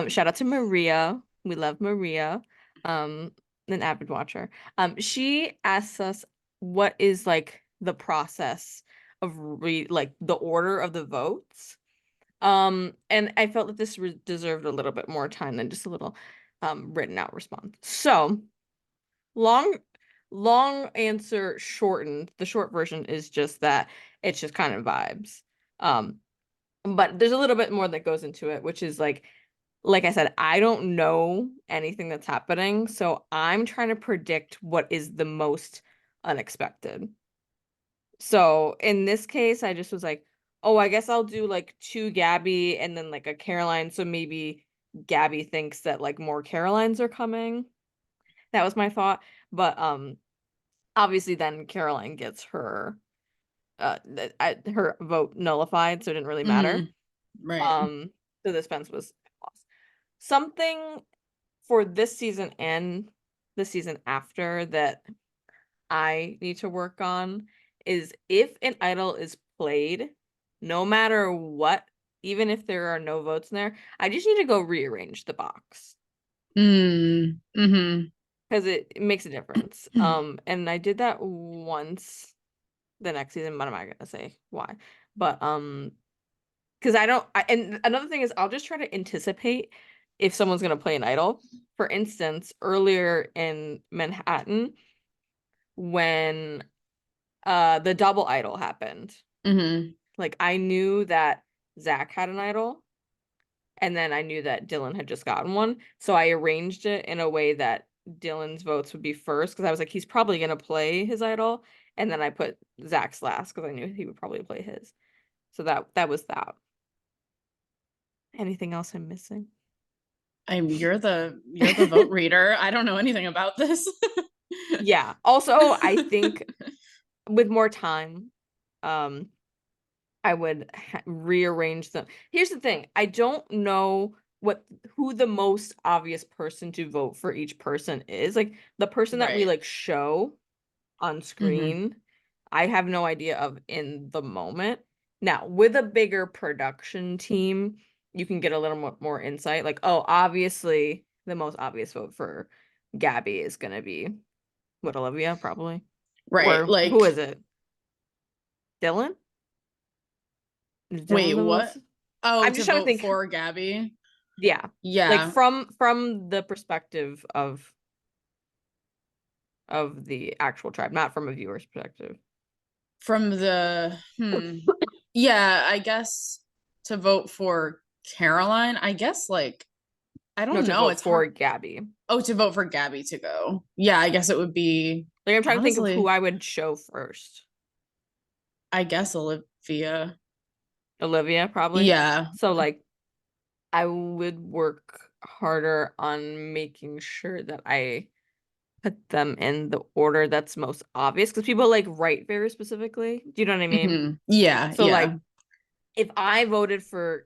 Shout out to Maria. We love Maria, um, an avid watcher. She asks us what is like the process of like the order of the votes. And I felt that this deserved a little bit more time than just a little written out response. So long long answer shortened. The short version is just that it's just kind of vibes. Um, but there's a little bit more that goes into it, which is like I said, I don't know anything that's happening, so I'm trying to predict what is the most unexpected. So in this case, I just was like, oh, I guess I'll do like two Gabby and then like a Caroline, so maybe Gabby thinks that like more Carolines are coming. That was my thought. But obviously then Caroline gets her vote nullified, so it didn't really matter.
hmm Right.
Um, so the suspense was lost. Something for this season and the season after that I need to work on is if an idol is played, no matter what, even if there are no votes in there, I just need to go rearrange the box
Mm-hmm.
because it makes a difference. And I did that once the next season, but I'm not gonna say why. But because and another thing is I'll just try to anticipate if someone's gonna play an idol. For instance, earlier in Manhattan, when the double idol happened,
hmm
like I knew that Zach had an idol, and then I knew that Dylan had just gotten one. So I arranged it in a way that Dylan's votes would be first because I was like, he's probably gonna play his idol, and then I put Zach's last because I knew he would probably play his. So that was that. Anything else I'm missing?
you're the vote reader. I don't know anything about this.
Yeah. Also, I think with more time, um, I would rearrange them. Here's the thing. I don't know who the most obvious person to vote for each person is. Like the person that we
Right.
like show on
hmm
screen, I have no idea of in the moment. Now, with a bigger production team, you can get a little more insight. Like, oh, obviously the most obvious vote for Gabby is gonna be what, Olivia, probably.
Right.
Or
Like,
who is it? Dylan? Is
wait,
Dylan the
what?
most?
Oh,
I'm
to
just trying to
vote
think.
for Gabby?
Yeah. Like
Yeah.
from the perspective of the actual tribe, not from a viewer's perspective.
From the yeah, I guess to vote for Caroline, I guess like I
No,
don't
to
know.
vote
It's hard.
for Gabby.
Oh, to vote for Gabby to go. Yeah, I guess it would be
Like I'm trying to think of who
honestly,
I would show first.
I guess Olivia.
Olivia, probably.
Yeah.
So like I would work harder on making sure that I put them in the order that's most obvious because people like write very specifically. Do you know what I mean?
Yeah,
So
yeah.
like if I voted for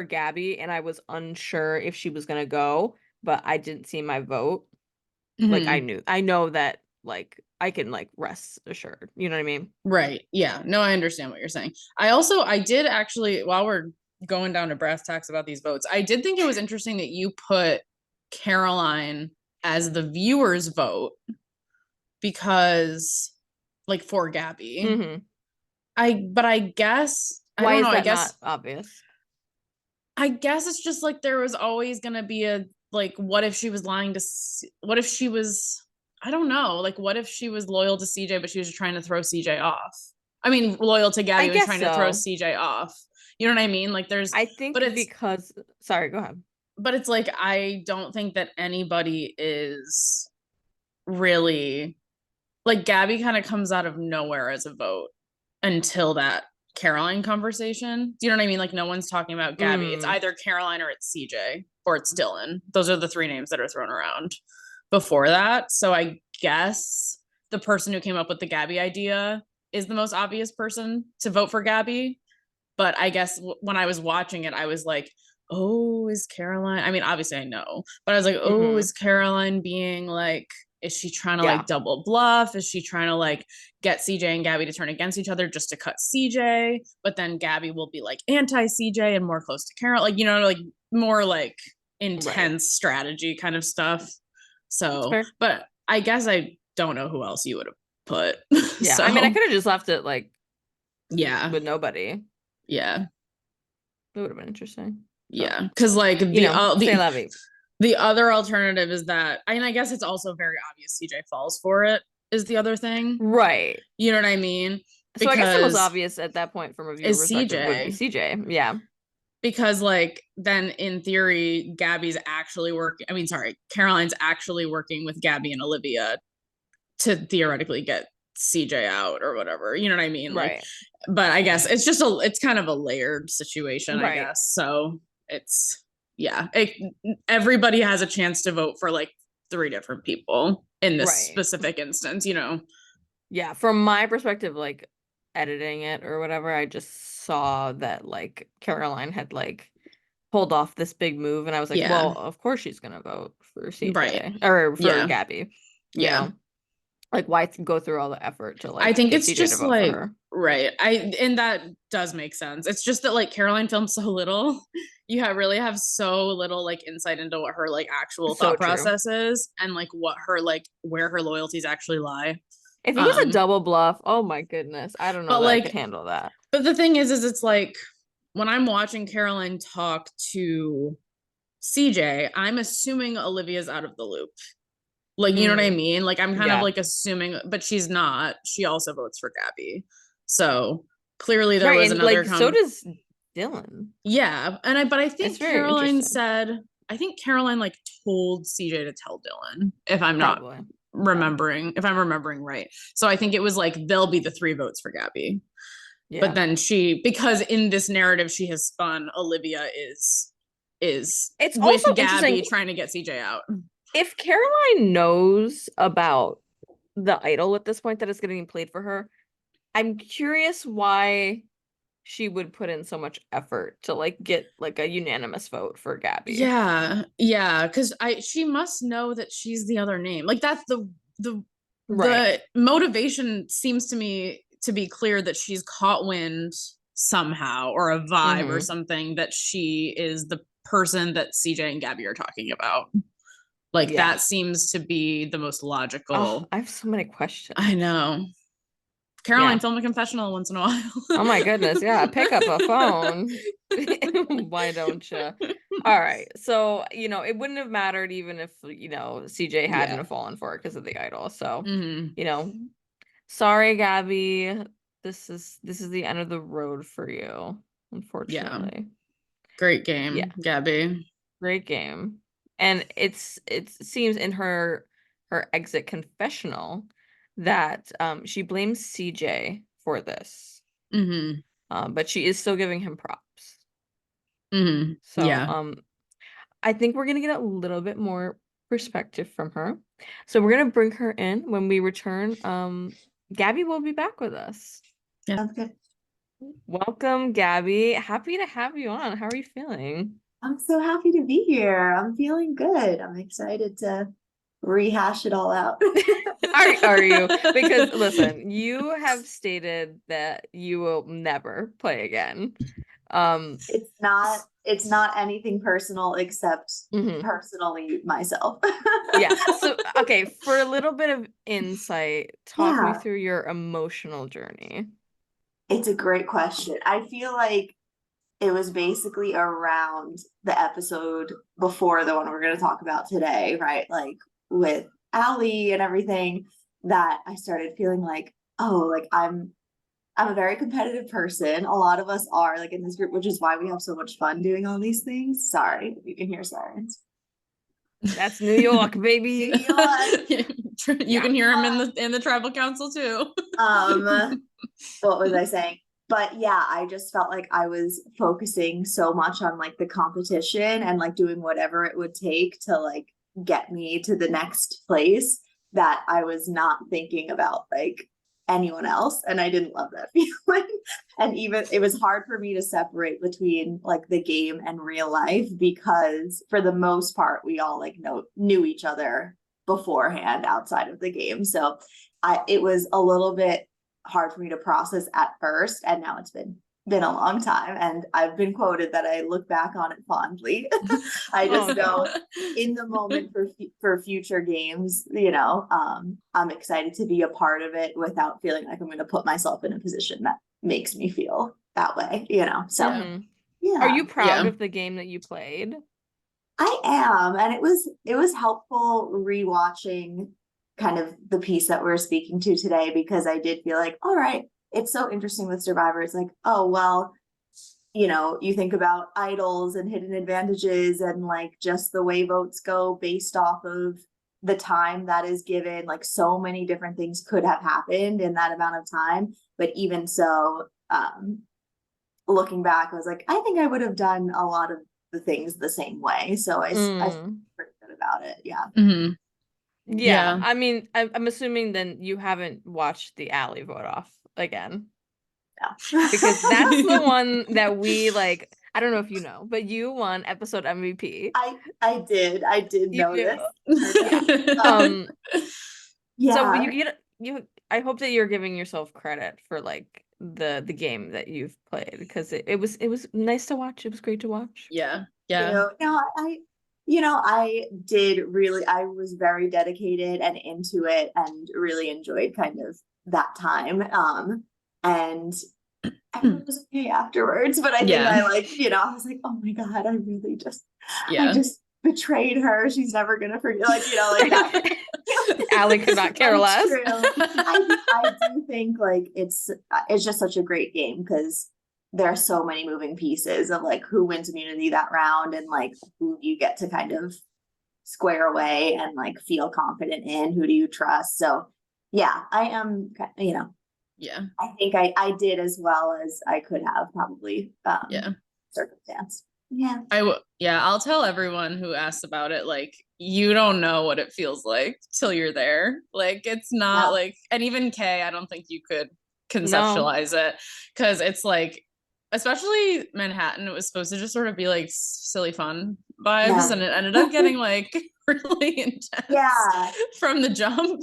Gabby and I was unsure if she was gonna go, but I didn't see my vote, like
hmm
I know that like I can like rest assured. You know what I mean?
Right. Yeah. No, I understand what you're saying. I did actually, while we're going down to brass tacks about these votes, I did think it was interesting that you put Caroline as the viewer's vote because, like, for Gabby.
Mm-hmm.
But I guess, I
Why
don't know.
is that not obvious?
I guess it's just like there was always going to be like, what if she was lying to, what if she was, I don't know, like, what if she was loyal to CJ, but she was trying to throw CJ off? I mean, loyal to
I
Gabby was
guess
trying to throw
so.
CJ off. You know what I mean? Like, there's,
I
but
think
it's,
because, sorry, go ahead.
but it's like, I don't think that anybody is really, like, Gabby kind of comes out of nowhere as a vote until that Caroline conversation. Do you know what I mean? Like, no one's talking about Gabby. It's
Mm,
either Caroline or it's CJ or it's Dylan. Those are the three names that are thrown around before that. So I guess the person who came up with the Gabby idea is the most obvious person to vote for Gabby. But I guess when I was watching it, I was like, oh, is Caroline? I mean, obviously I know, but I was like, oh,
hmm
is Caroline being like, is she trying to
Yeah,
like double bluff? Is she trying to like get CJ and Gabby to turn against each other just to cut CJ? But then Gabby will be like anti CJ and more close to Caroline, like, you know, like more like
right.
intense strategy kind of stuff.
That's
So,
fair.
but I guess I don't know who else you would have put.
Yeah, I mean, I
So,
could have just left it like
yeah,
with nobody.
yeah.
It would have been interesting. But,
Yeah, because like
say la vie.
the other alternative is that, and I guess it's also very obvious CJ falls for it is the other thing.
Right.
You know what I mean?
So I guess the most
Because
obvious at that point from a viewer
is
perspective would be
CJ.
CJ. Yeah.
Because like then in theory, Gabby's actually working. I mean, sorry, Caroline's actually working with Gabby and Olivia to theoretically get CJ out or whatever. You know what I mean? Like,
Right.
but I guess it's just it's kind of a layered situation, I
Right.
guess. So it's, yeah, everybody has a chance to vote for like three different people in this
Right.
specific instance, you know?
Yeah. From my perspective, like editing it or whatever, I just saw that like Caroline had like pulled off this big move, and I was like,
Yeah.
well, of course she's gonna vote for
Right.
CJ or for
Yeah.
Gabby, you
Yeah.
know? Like why go through all the effort to
I
like
think
get
it's
CJ to
just
vote for
like,
her?
right. And that does make sense. It's just that like Caroline films so little. You really have so little like insight into what her like actual
So
thought
true.
process is and like what her like where her loyalties actually lie.
If it was a
Um,
double bluff, oh my goodness, I don't know
but
that I could
like,
handle that.
but the thing is it's like when I'm watching Caroline talk to CJ, I'm assuming Olivia's out of the loop. Like, you know what I
Mm,
mean? Like, I'm kind of
yeah.
like assuming, but she's not. She also votes for Gabby. So clearly there
Right,
was
and
another
like so does Dylan.
yeah. And but I
It's
think
very
Caroline
interesting.
said, I think Caroline like told CJ to tell Dylan, if I'm not
Probably. Yeah.
remembering, if I'm remembering right. So I think it was like they'll be the three votes for Gabby. But
Yeah.
then she, because in this narrative she has spun, Olivia is
It's
with
also
Gabby
interesting
trying to get CJ out.
if Caroline knows about the idol at this point that is getting played for her. I'm curious why she would put in so much effort to like get like a unanimous vote for Gabby.
Yeah, yeah, because I she must know that she's the other name. Like that's the
Right.
the motivation seems to me to be clear that she's caught wind somehow or a vibe or
Mm-hmm.
something that she is the person that CJ and Gabby are talking about. Like
Yeah.
that seems to be the most
Oh,
logical.
I have so many
I
questions.
know. Caroline,
Yeah.
film a confessional once in a while.
Oh my goodness. Yeah. Pick up a phone. Why don't you? All right. So, it wouldn't have mattered even if, CJ hadn't
Yeah.
have fallen for it because of the idol. So,
Hmm.
you know, sorry, Gabby. This is the end of the road for you,
Yeah.
unfortunately.
Great
Yeah.
game, Gabby.
Great game. And it seems in her exit confessional that she blames CJ for this.
Hmm.
But she is still giving him props.
Hmm.
So
Yeah.
I think we're gonna get a little bit more perspective from her. So we're gonna bring her in when we return. Gabby will be back with us.
Yeah.
Sounds good.
Welcome, Gabby. Happy to have you on. How are you feeling?
I'm so happy to be here. I'm feeling good. I'm excited to rehash it all out.
Are you? Because listen, you have stated that you will never play again. Um,
It's not anything personal except
mhm.
personally myself.
Yeah. So, okay, for a little bit of insight, talk me
Yeah,
through your emotional journey.
it's a great question. I feel like it was basically around the episode before the one we're going to talk about today, right? Like with Allie and everything, that I started feeling like, oh, like I'm a very competitive person. A lot of us are like in this group, which is why we have so much fun doing all these things. Sorry, you can hear sirens.
That's New York, baby.
You can hear him in the tribal council too.
What was I saying? But yeah, I just felt like I was focusing so much on like the competition and like doing whatever it would take to like get me to the next place, that I was not thinking about like anyone else. And I didn't love that feeling. And even it was hard for me to separate between like the game and real life, because for the most part, we all like knew each other beforehand outside of the game. So it was a little bit hard for me to process at first, and now it's been a long time, and I've been quoted that I look back on it fondly. I just know in the moment for future games, I'm excited to be a part of it without feeling like I'm going to put myself in a position that makes me feel that way, so yeah.
Are you proud of the game that you played?
I am, and it was helpful rewatching kind of the piece that we're speaking to today, because I did feel like, all right, it's so interesting with Survivor. It's like, oh, well, you think about idols and hidden advantages and like just the way votes go based off of the time that is given. Like so many different things could have happened in that amount of time. But even so, looking back, I was like, I think I would have done a lot of the things the same way. So I feel pretty good about it. Yeah.
Mm-hmm.
Yeah. I mean, I'm assuming then you haven't watched the Alley vote off again.
No.
Because that's the one that we like. I don't know if you know, but you won episode MVP.
I did notice.
Yeah. So you I hope that you're giving yourself credit for like the game that you've played, because it was nice to watch. It was great to watch.
Yeah.
I was very dedicated and into it and really enjoyed kind of that time. And everyone was okay afterwards, but I think I I was like, oh my God, I really just, I just betrayed her. She's never gonna forget, like that.
Allie could not care less.
I do think like it's just such a great game, because there are so many moving pieces of like who wins immunity that round, and like who you get to kind of square away and like feel confident in, who do you trust. So yeah, I am, I think I did as well as I could have probably circumstance.
I'll tell everyone who asks about it, like, you don't know what it feels like till you're there. Like, it's not like, and even Kay, I don't think you could conceptualize it, because it's like, especially Manhattan, it was supposed to just sort of be like silly fun vibes, and it ended up getting like really intense from the jump.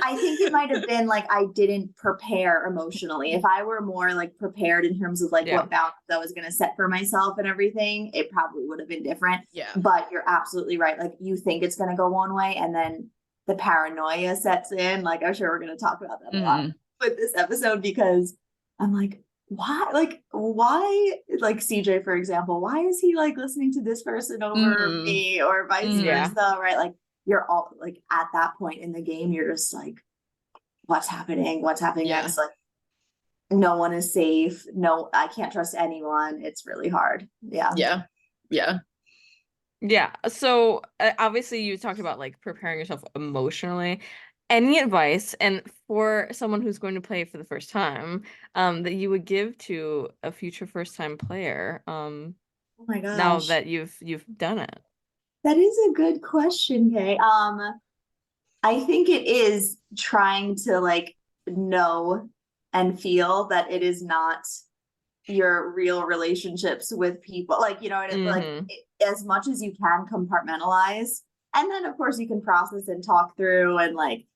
I think it might have been like I didn't prepare emotionally. If I were more like prepared in terms of like what boundaries I was going to set for myself and everything, it probably would have been different. But you're absolutely right. Like you think it's going to go one way, and then the paranoia sets in. Like I'm sure we're going to talk about that a lot with this episode, because I'm like, why, like CJ, for example, why is he like listening to this person over me, or vice versa, right? Like you're all like at that point in the game, you're just like, what's happening next? Like no one is safe. No, I can't trust anyone. It's really hard. Yeah.
So obviously you talked about like preparing yourself emotionally. Any advice, and for someone who's going to play for the first time, that you would give to a future first-time player,
oh my gosh,
now that you've done it?
That is a good question, Kay. I think it is trying to like know and feel that it is not your real relationships with people. Like, as much as you can compartmentalize, and then of course you can process and talk through, and like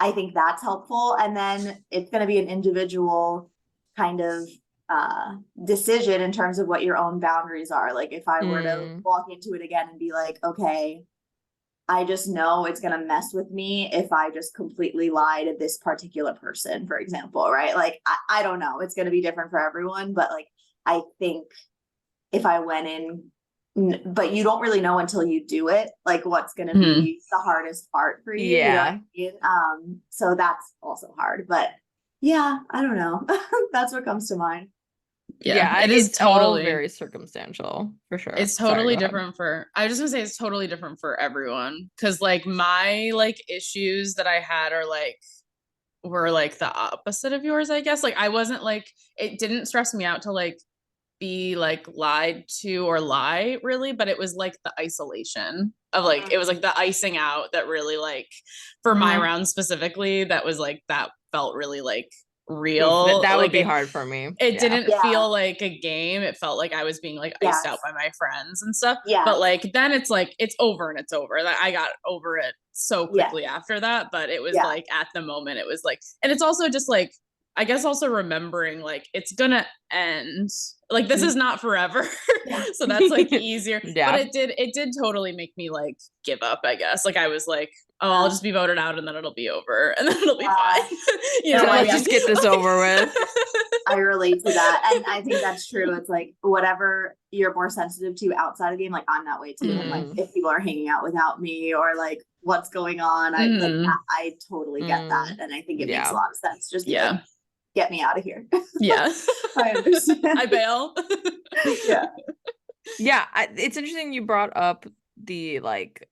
I think that's helpful. And then it's going to be an individual kind of decision in terms of what your own boundaries are. Like if I were to walk into it again and be like, okay, I just know it's going to mess with me if I just completely lie to this particular person, for example, right? Like, I don't know. It's going to be different for everyone, but like, I think if I went in, but you don't really know until you do it, like what's going to
Mhm.
be the hardest part for you. You know what I mean? So that's also hard, but yeah, I don't know. That's what comes to mind.
Yeah,
it is
it's all
totally
very circumstantial for sure.
it's
Sorry,
totally
go ahead.
different for I was just gonna say it's totally different for everyone because like my like issues that I had are like were like the opposite of yours, I guess. Like I wasn't like it didn't stress me out to like be like lied to or lie really, but it was like the isolation of like it was like the icing out that really like for my
Mhm.
round specifically that was like that felt really like real.
That would
Like
be hard for me.
it
Yeah.
didn't
Yeah.
feel like a game. It felt like I was being like iced out
Yes.
by my friends and stuff.
Yes.
But like then it's like it's over and it's over. Like I got over it so
Yeah.
quickly after that. But it was
Yeah.
like at the moment it was like and it's also just like I guess also remembering like it's gonna end. Like this is not forever.
Yeah.
So that's like easier.
Yeah.
But it did totally make me like give up, I guess. Like I was like, oh, I'll just be voted out and then it'll be over and then it'll be fine. You know
No,
what I
Let's
mean?
just get this over with.
I relate to that. And I think that's true. It's like whatever you're more sensitive to outside of the game, like I'm that way too. And like if people are hanging out without me or like what's going on, I like I totally get that. And I think it makes a lot of sense. Just be like, get me out of here.
Yeah.
I understand.
I bail.
Yeah.
Yeah, it's interesting you brought up the like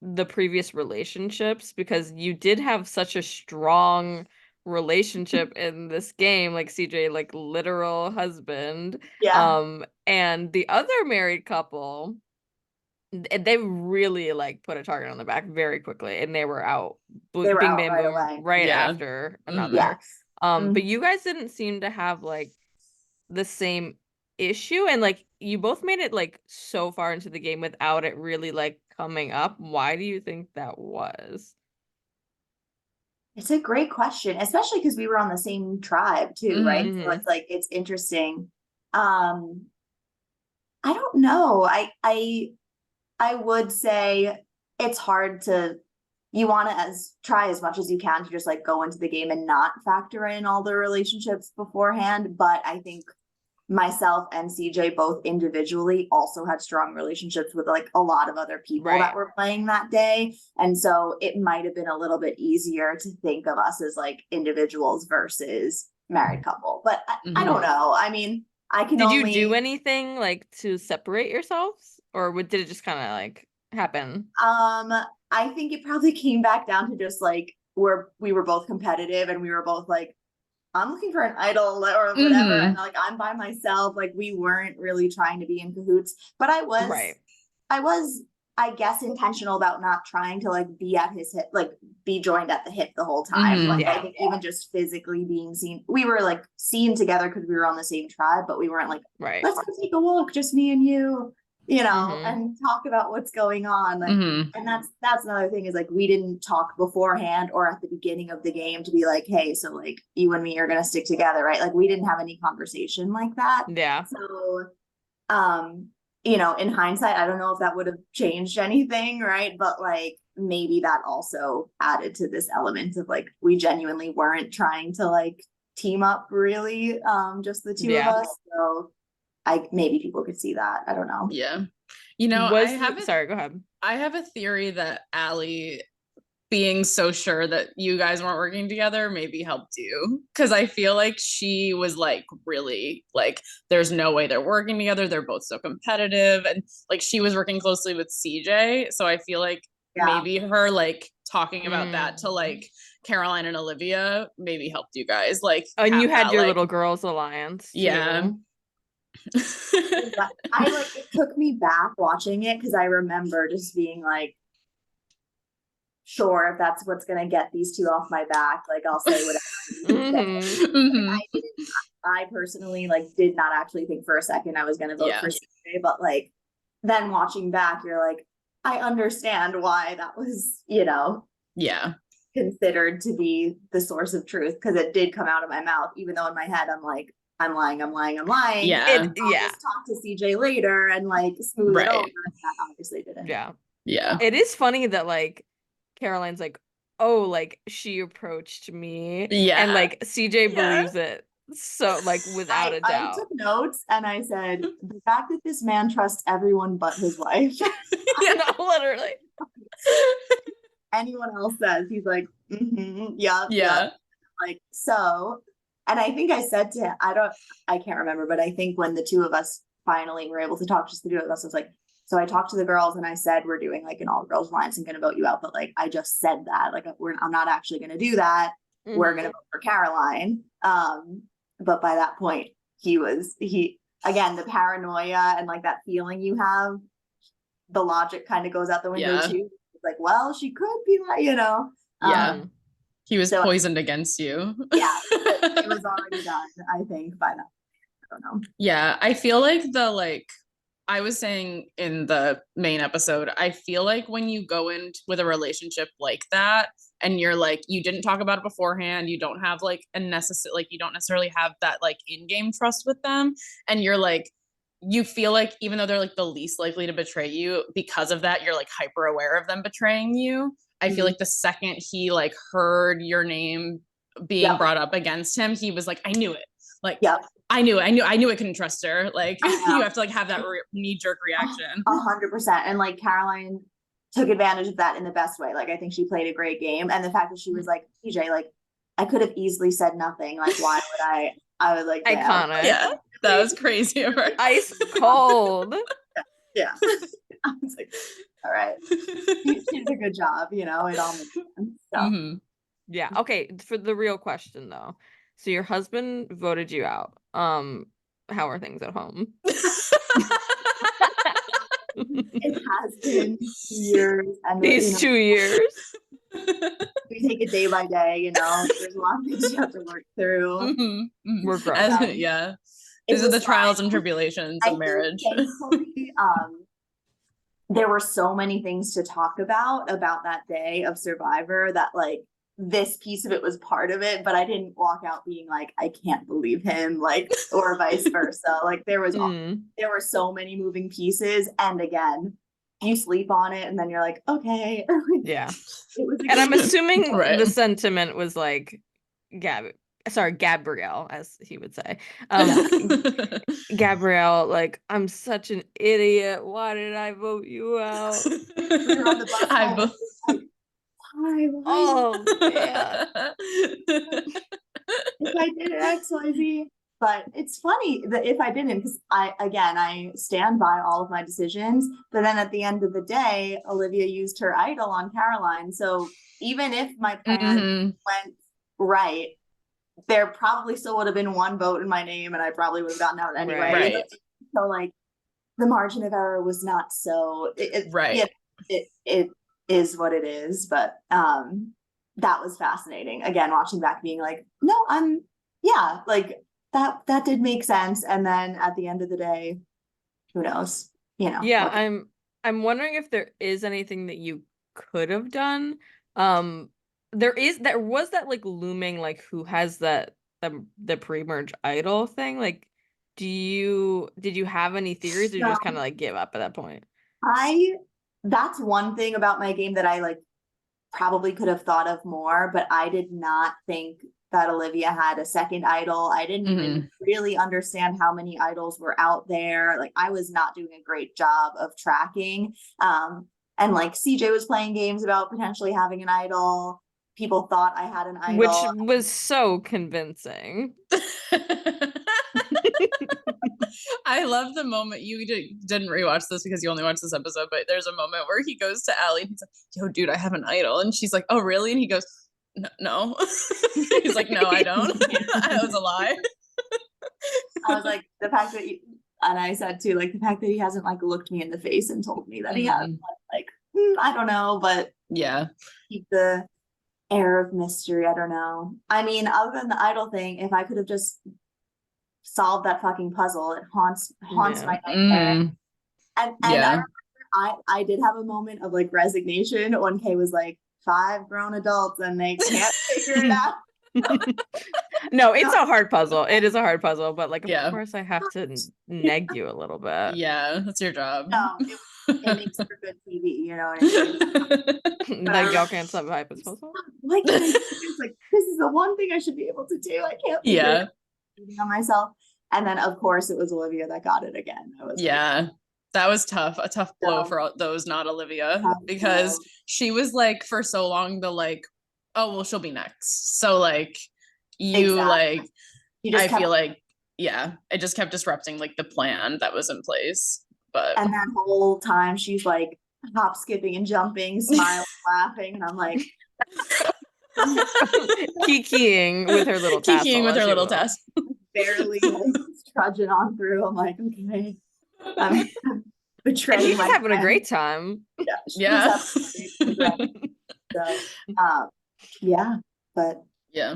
the previous relationships because you did have such a strong relationship in this game, like CJ, like literal husband.
Yeah.
And the other married couple, they really like put a target on the back very quickly, and they were out,
They were
bing
out
bam
right
boom,
away.
right
Yeah.
after another.
Yes.
But you guys didn't seem to have like the same issue, and like you both made it like so far into the game without it really like coming up. Why do you think that was?
It's a great question, especially because we were on the same tribe too, right? So
Mhm.
it's like it's interesting. I don't know. I would say it's hard to you want to as try as much as you can to just like go into the game and not factor in all the relationships beforehand. But I think myself and CJ both individually also had strong relationships with like a lot of other people that were playing that day. And so it might have been a little bit easier to think of us as like individuals versus married couple. But I don't know. I mean, I can
Did
only
you do anything like to separate yourselves, or did it just kind of like happen?
I think it probably came back down to just like we were both competitive and we were both like, I'm looking for an idol or whatever. And like, I'm by myself. Like we weren't really trying to be in cahoots, but I was, I guess, intentional about not trying to like be at his hip, like be joined at the hip the whole time. Like I think even just physically being seen, we were like seen together because we were on the same tribe, but we weren't like, let's go take a walk, just me and you know, and talk about what's going on. Like, and that's another thing is like, we didn't talk beforehand or at the beginning of the game to be like, hey, so like you and me are going to stick together. Right. Like we didn't have any conversation like that.
Yeah.
So, you know, in hindsight, I don't know if that would have changed anything. Right. But like, maybe that also added to this element of like, we genuinely weren't trying to like team up really, just the two of us. So maybe people could see that. I don't know.
Yeah. You know,
sorry, go ahead.
I have a theory that Allie being so sure that you guys weren't working together maybe helped you. Cause I feel like she was like really like, there's no way they're working together. They're both so competitive. And like she was working closely with CJ. So I feel like maybe her like talking about that to like Caroline and Olivia maybe helped you guys. Like,
and you had
that,
your
like,
little girls alliance.
Yeah.
I like it took me back watching it because I remember just being like, sure, if that's what's gonna get these two off my back, like I'll say whatever. I personally like did not actually think for a second I was gonna vote for CJ, but like then watching back, you're like, I understand why that was, you know, considered to be the source of truth because it did come out of my mouth, even though in my head I'm like, I'm lying.
Yeah.
I'll just talk to CJ later and like smooth it over. And that obviously didn't.
Yeah.
Yeah.
It is funny that like Caroline's like, oh, like she approached me.
Yeah.
And like CJ believes it So like without a
I
doubt.
took notes and I said, the fact that this man trusts everyone but his wife.
Yeah, no, literally.
Anyone else says, he's like, yeah. Like, so, and I think I said to him, I can't remember, but I think when the two of us finally were able to talk, just the two of us, I was like, so I talked to the girls and I said, we're doing like an all girls alliance and gonna vote you out. But like, I just said that, like, I'm not actually gonna do that. We're gonna vote for Caroline. But by that point, again, the paranoia and like that feeling you have, the logic kind of goes out the window too. It's like, well, she could be like,
he was poisoned against you.
It was already done, I think, by now. I don't know.
Yeah, I feel like I was saying in the main episode, I feel like when you go in with a relationship like that and you're like, you didn't talk about it beforehand, you don't have like you don't necessarily have that like in-game trust with them, and you're like, you feel like even though they're like the least likely to betray you, because of that, you're like hyper aware of them betraying you. I feel like the second he like heard your name being brought up against him, he was like, I knew it. Like, I knew I couldn't trust her. Like, you have to like have that knee-jerk reaction.
100%. And like Caroline took advantage of that in the best way. Like, I think she played a great game. And the fact that she was like, PJ, like, I could have easily said nothing. Like, why would I was like,
iconic.
Yeah, that was crazy of her.
Ice cold.
Yeah. I was like, all right. She did a good job, it all makes sense. So.
Yeah. Okay. For the real question though. So your husband voted you out. How are things at home?
It has been years. And
these 2 years.
We take it day by day, there's a lot of things you have to work through.
We're grown.
Yeah. These are the trials and tribulations of marriage.
Thankfully, there were so many things to talk about that day of Survivor that like this piece of it was part of it, but I didn't walk out being like, I can't believe him, like, or vice versa. Like there were so many moving pieces. And again, you sleep on it and then you're like, okay.
Yeah. And I'm assuming the sentiment was like, Gabrielle, as he would say. Gabrielle, like, I'm such an idiot. Why did I vote you out? Oh, man. If I did XYZ. But it's funny that if I didn't, because I stand by all of my decisions, but then at the end of the day, Olivia used her idol on Caroline. So even if my plan went right, there probably still would have been one vote in my name and I probably would have gotten out anyway.
Right.
So like the margin of error was not so it is what it is. But that was fascinating. Again, watching back being like, no, like that did make sense. And then at the end of the day, who knows?
Yeah, I'm wondering if there is anything that you could have done. There was that like looming like who has the pre-merge idol thing. Like, did you have any theories, or you just kind of like give up at that point?
That's one thing about my game that I like probably could have thought of more, but I did not think that Olivia had a second idol. I didn't even really understand how many idols were out there. Like I was not doing a great job of tracking. And like CJ was playing games about potentially having an idol. People thought I had an idol.
Which was so convincing.
I love the moment you didn't rewatch this because you only watched this episode, but there's a moment where he goes to Allie and he's like, yo, dude, I have an idol. And she's like, oh, really? And he goes, no. He's like, no, I don't. That was a lie.
I was like, the fact that and I said too, like the fact that he hasn't like looked me in the face and told me that he has like, I don't know, but
yeah,
keep the air of mystery. I don't know. I mean, other than the idol thing, if I could have just solved that fucking puzzle, it haunts my nightmare. And I remember I did have a moment of like resignation when Kay was like, 5 grown adults and they can't figure it out.
No, it's a hard puzzle. It is a hard puzzle, but like, of course I have to neg you a little bit.
Yeah, that's your job.
No, it makes for good TV, you know what I mean?
Like, y'all can't solve a hype puzzle?
Like, it's like, this is the one thing I should be able to do. I can't figure it out. cheating on myself. And then of course it was Olivia that got it again. I was
Yeah. That was tough. A tough blow
So-
for those not Olivia,
Tough
because
blow.
she was like for so long the like, oh well, she'll be next. So like you
Exactly.
like
You just
I
kept,
feel like yeah, it just kept disrupting like the plan that was in place. But
and that whole time she's like hop, skipping and jumping, smiling, laughing, and I'm like
Kikiing with her little tassel,
kikiing with her
as you
little
will.
task.
barely like, trudging on through. I'm like, okay, I'm
And
betraying
he's
my
just having a
friend.
great time.
Yeah, she was
Yeah.
having a great time. So, yeah, but
Yeah.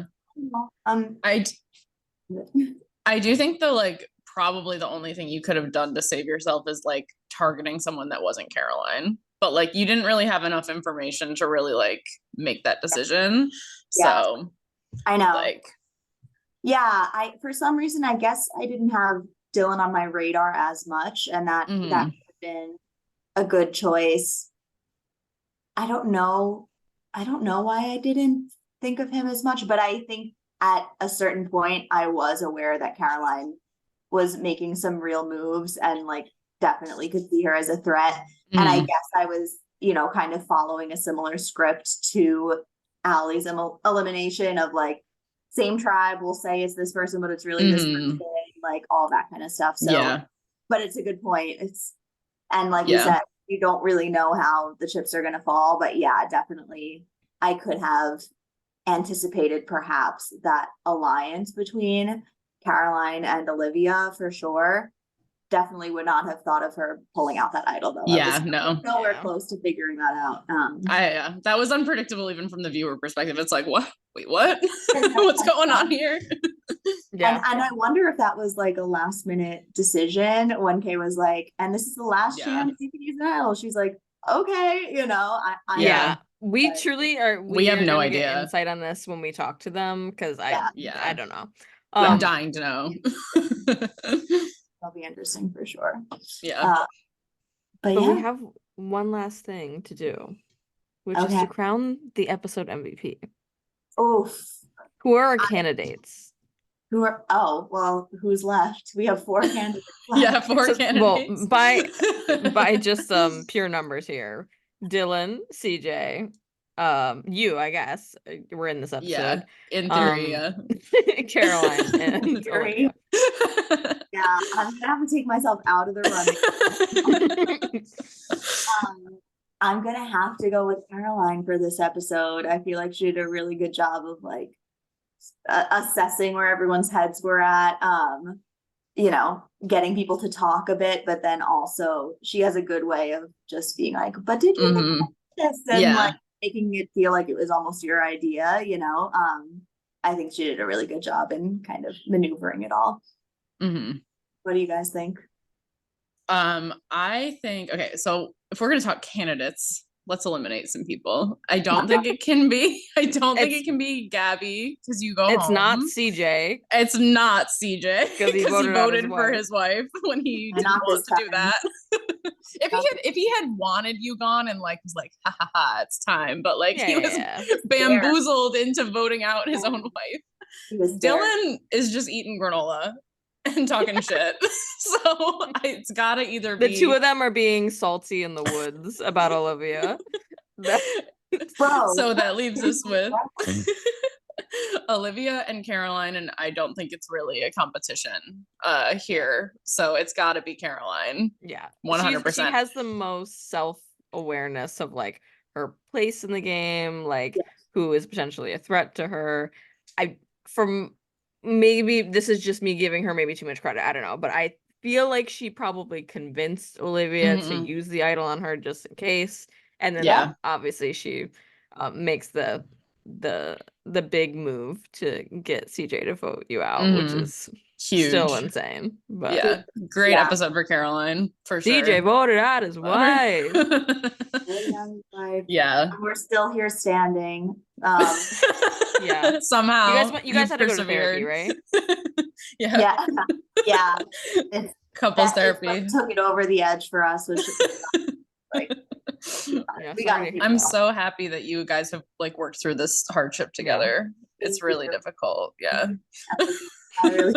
um,
I do think the like probably the only thing you could have done to save yourself is like targeting someone that wasn't Caroline. But like you didn't really have enough information to really like make that decision.
Yeah.
So
I know.
like
Yeah, I for some reason I guess I didn't have Dylan on my radar as much, and that
mhm.
could have been a good choice. I don't know. I don't know why I didn't think of him as much, but I think at a certain point I was aware that Caroline was making some real moves and like definitely could see her as a threat. And I
Mhm.
guess I was, kind of following a similar script to Allie's elimination of like same tribe will say it's this person, but it's really this person,
Mhm.
like all that kind of stuff. So,
Yeah.
but it's a good point. And like you
Yeah.
said, you don't really know how the chips are going to fall, but yeah, definitely I could have anticipated perhaps that alliance between Caroline and Olivia for sure. Definitely would not have thought of her pulling out that idol though.
Yeah,
I was
no.
nowhere
Yeah.
close to figuring that out.
Yeah, that was unpredictable even from the viewer perspective. It's like, what? Wait, what? What's going on here?
Yeah.
And I wonder if that was like a last minute decision when Kay was like, and this is the last
Yeah.
chance you can use an idol. She's like, okay, I
Yeah. We
but-
truly are.
We have
are
no
gonna get
idea.
insight on this when we talk to them because
Yeah.
I don't know.
I'm dying to know.
that'll be interesting for sure.
Yeah.
But
But
yeah,
we have one last thing to do, which is
Okay.
to crown the episode MVP.
oof.
Who are our candidates?
Who's left? We have 4 candidates left.
Yeah, 4
So,
candidates.
well, by just pure numbers here. Dylan, CJ, you, I guess. We're in this
Yeah,
episode.
in theory, yeah.
Caroline and
Theory.
Olivia.
Yeah, I'm gonna have to take myself out of the running. I'm gonna have to go with Caroline for this episode. I feel like she did a really good job of like assessing where everyone's heads were at. Getting people to talk a bit, but then also she has a good way of just being like, but did you think
Mhm.
about this? And
Yeah.
like making it feel like it was almost your idea, I think she did a really good job in kind of maneuvering it all.
Mhm.
What do you guys think?
I think okay, so if we're gonna talk candidates, let's eliminate some people. I don't think it can be. I don't think it can be Gaby because you go
It's
home.
not CJ.
It's not CJ
'Cause he voted out his
for
wife.
his wife when he
And
didn't
not
want
this
to do
time.
that. if he had wanted you gone and like was like ha ha ha it's time, but like he was bamboozled into voting out his own wife.
He was there.
Dylan is just eating granola and talking shit. So it's gotta either
The
be
two of them are being salty in the woods about Olivia.
Bro.
So that leaves us with Olivia and Caroline, and I don't think it's really a competition here. So it's got to be Caroline.
Yeah,
100%.
She has the most self-awareness of like her place in the game, like who is potentially a threat to her. Maybe this is just me giving her maybe too much credit. I don't know, but I feel like she probably convinced Olivia to use the idol on her just in case, and then obviously she makes the big move to get CJ to vote you out, which is
huge,
still insane. But
yeah, great episode for Caroline for sure.
CJ voted out his wife.
Yeah,
and we're still here standing.
Yeah,
somehow
you guys had to go to therapy, right?
yeah. It's
couples therapy
took it over the edge for us, which like we got.
I'm so happy that you guys have like worked through this hardship together. It's really difficult. Yeah.
I really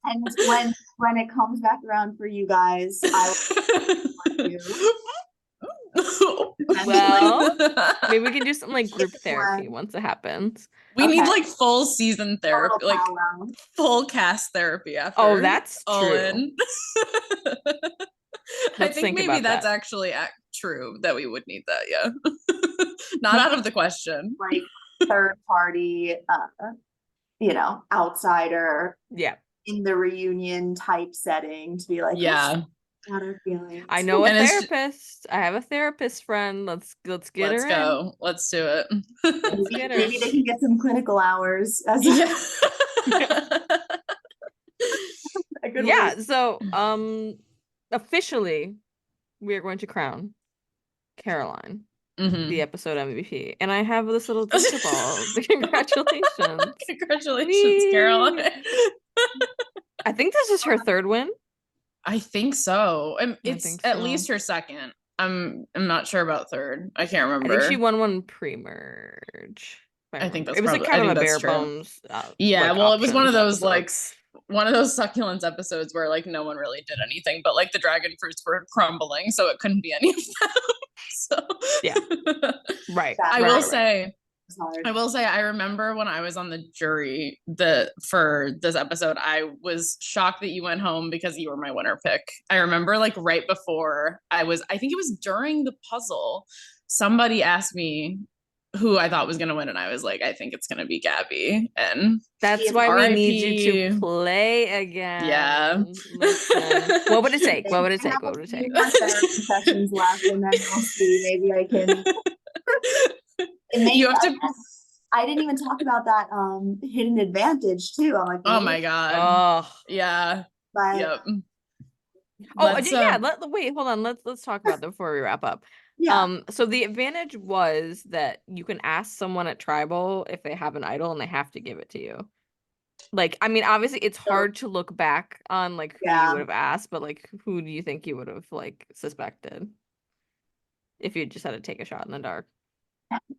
and when it comes back around for you guys, I will you.
Well, maybe we can do something like group
It's
therapy
one.
once it happens.
We need
Okay.
like full season
A little
therapy, like
powwow.
full cast therapy after.
Oh, that's
all
true.
in. I
Let's
think
think
maybe
about
that's
that.
actually true that we would need that. Yeah, not out of the question.
Like third party, outsider
Yeah.
in the reunion type setting to be like,
Yeah,
what are feelings?
I know a
And it's
therapist. I have a therapist friend. Let's get
let's
her
go. Let's do it.
Let's
Maybe,
get her.
maybe they can get some clinical hours as
Yeah.
a good
Yeah,
way.
so officially we are going to crown Caroline
Mhm.
the episode MVP. And I have this little disco ball. Congratulations.
Congratulations, Caroline.
I think this is her third win.
I think so. It's
think
at
so.
least her second. I'm not sure about third. I can't
I
remember.
think she won one pre-merge.
I think that's
it was like
probably. I
kind of
think
a
that's
bare
true.
bones.
Yeah, well, it was one of those
episodes.
one of those succulents episodes where like no one really did anything, but like the dragon fruits were crumbling, so it couldn't be any of them. So
yeah, right.
I will say,
hard.
I will say, I remember when I was on the jury for this episode, I was shocked that you went home because you were my winner pick. I remember like right before I think it was during the puzzle, somebody asked me who I thought was going to win, and I was like, I think it's going to be Gaby. And
That's why we need you to
RIP.
play again.
Yeah.
Listen. What would it take? What would it
I
take?
have
What
a
would it
few
take?
more therapy sessions left, and then we'll see. Maybe I can.
You have to.
I didn't even talk about that hidden advantage too. I'm like,
Oh my god.
Oh.
Yeah.
but
Yep.
Oh, yeah. Wait, hold on. Let's talk about that before we wrap up.
yeah.
So the advantage was that you can ask someone at Tribal if they have an idol and they have to give it to you. Like, I mean, obviously it's hard to look back on like who you would have asked, but like who do you think you would have like suspected if you just had to take a shot in the dark?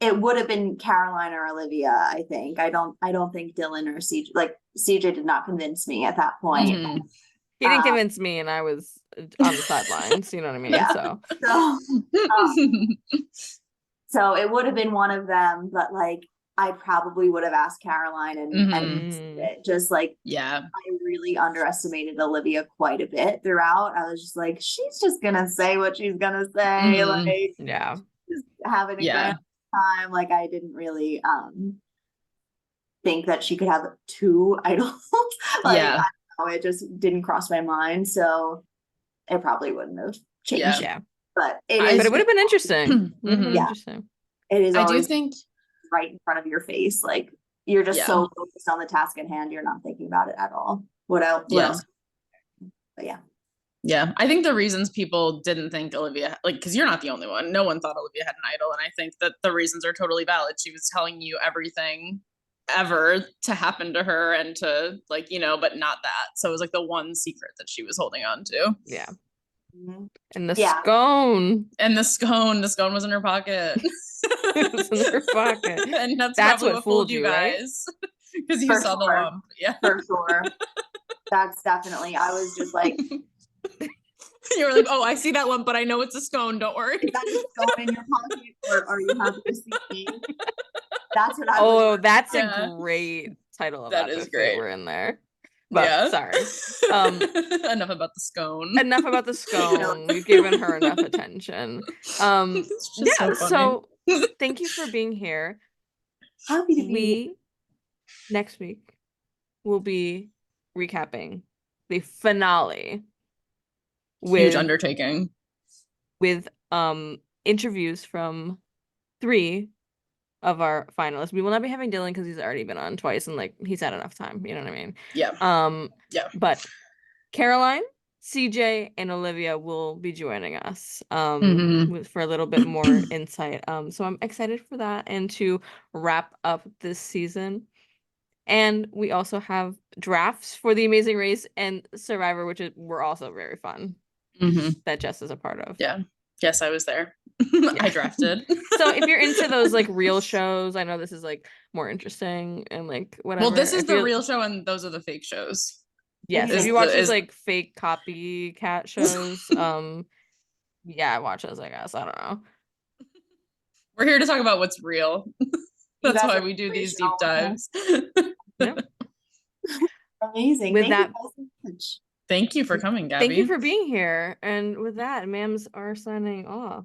It would have been Caroline or Olivia, I think. I don't think Dylan or CJ, like CJ did not convince me at that point.
Mhm.
He didn't convince me, and I was on the sidelines. You know what I mean?
Yeah. So it would have been one of them, but like I probably would have asked Caroline and just like,
yeah,
I really underestimated Olivia quite a bit throughout. I was just like, she's just gonna say what she's gonna say, like
yeah,
just having a grand time. Like I didn't really think that she could have two idols. Like I don't know, it just didn't cross my mind. So it probably wouldn't have changed.
Yeah.
But
it would have been interesting. Interesting.
It is
I
always
do think
right in front of your face. Like you're just so focused on the task at hand, you're not thinking about it at all. What else? But yeah.
Yeah, I think the reasons people didn't think Olivia, like, because you're not the only one. No one thought Olivia had an idol, and I think that the reasons are totally valid. She was telling you everything ever to happen to her and to like, but not that. So it was like the one secret that she was holding on to.
Yeah. And the scone.
And the scone was in her pocket.
It was in her pocket.
And that's what fooled you
right?
guys. Because you saw the lump. Yeah.
For sure. That's definitely, I was just like,
you were like, oh, I see that lump, but I know it's a scone. Don't worry.
Is that a scone in your pocket, or are you happy to see me? That's what I was.
Oh, that's a great title of
that is great.
We're in there. But sorry.
Enough about the scone.
Enough about the scone. We've given her enough attention. So thank you for being here.
Happy to be
next week will be recapping the finale.
Huge undertaking.
With interviews from 3 of our finalists. We will not be having Dylan because he's already been on twice and like he's had enough time. You know what I mean?
Yeah.
But Caroline, CJ, and Olivia will be joining us for a little bit more insight. So I'm excited for that and to wrap up this season. And we also have drafts for The Amazing Race and Survivor, which were also very fun. That Jess is a part of.
Yeah. Yes, I was there. I drafted.
So if you're into those like real shows, I know this is like more interesting and like whatever.
Well, this is
If
the
you're,
real show and those are the fake shows.
yes, if
Is
you watch
the-
those
is-
like fake copycat shows, yeah, watch those, I guess. I don't know.
We're here to talk about what's real.
You
That's
guys
why
are
we do these deep
inspirational.
dives.
Yep.
Amazing.
With
Thank
that,
you guys so much.
Thank you for coming, Gabby.
thank you for being here. And with that, ma'ams are signing off.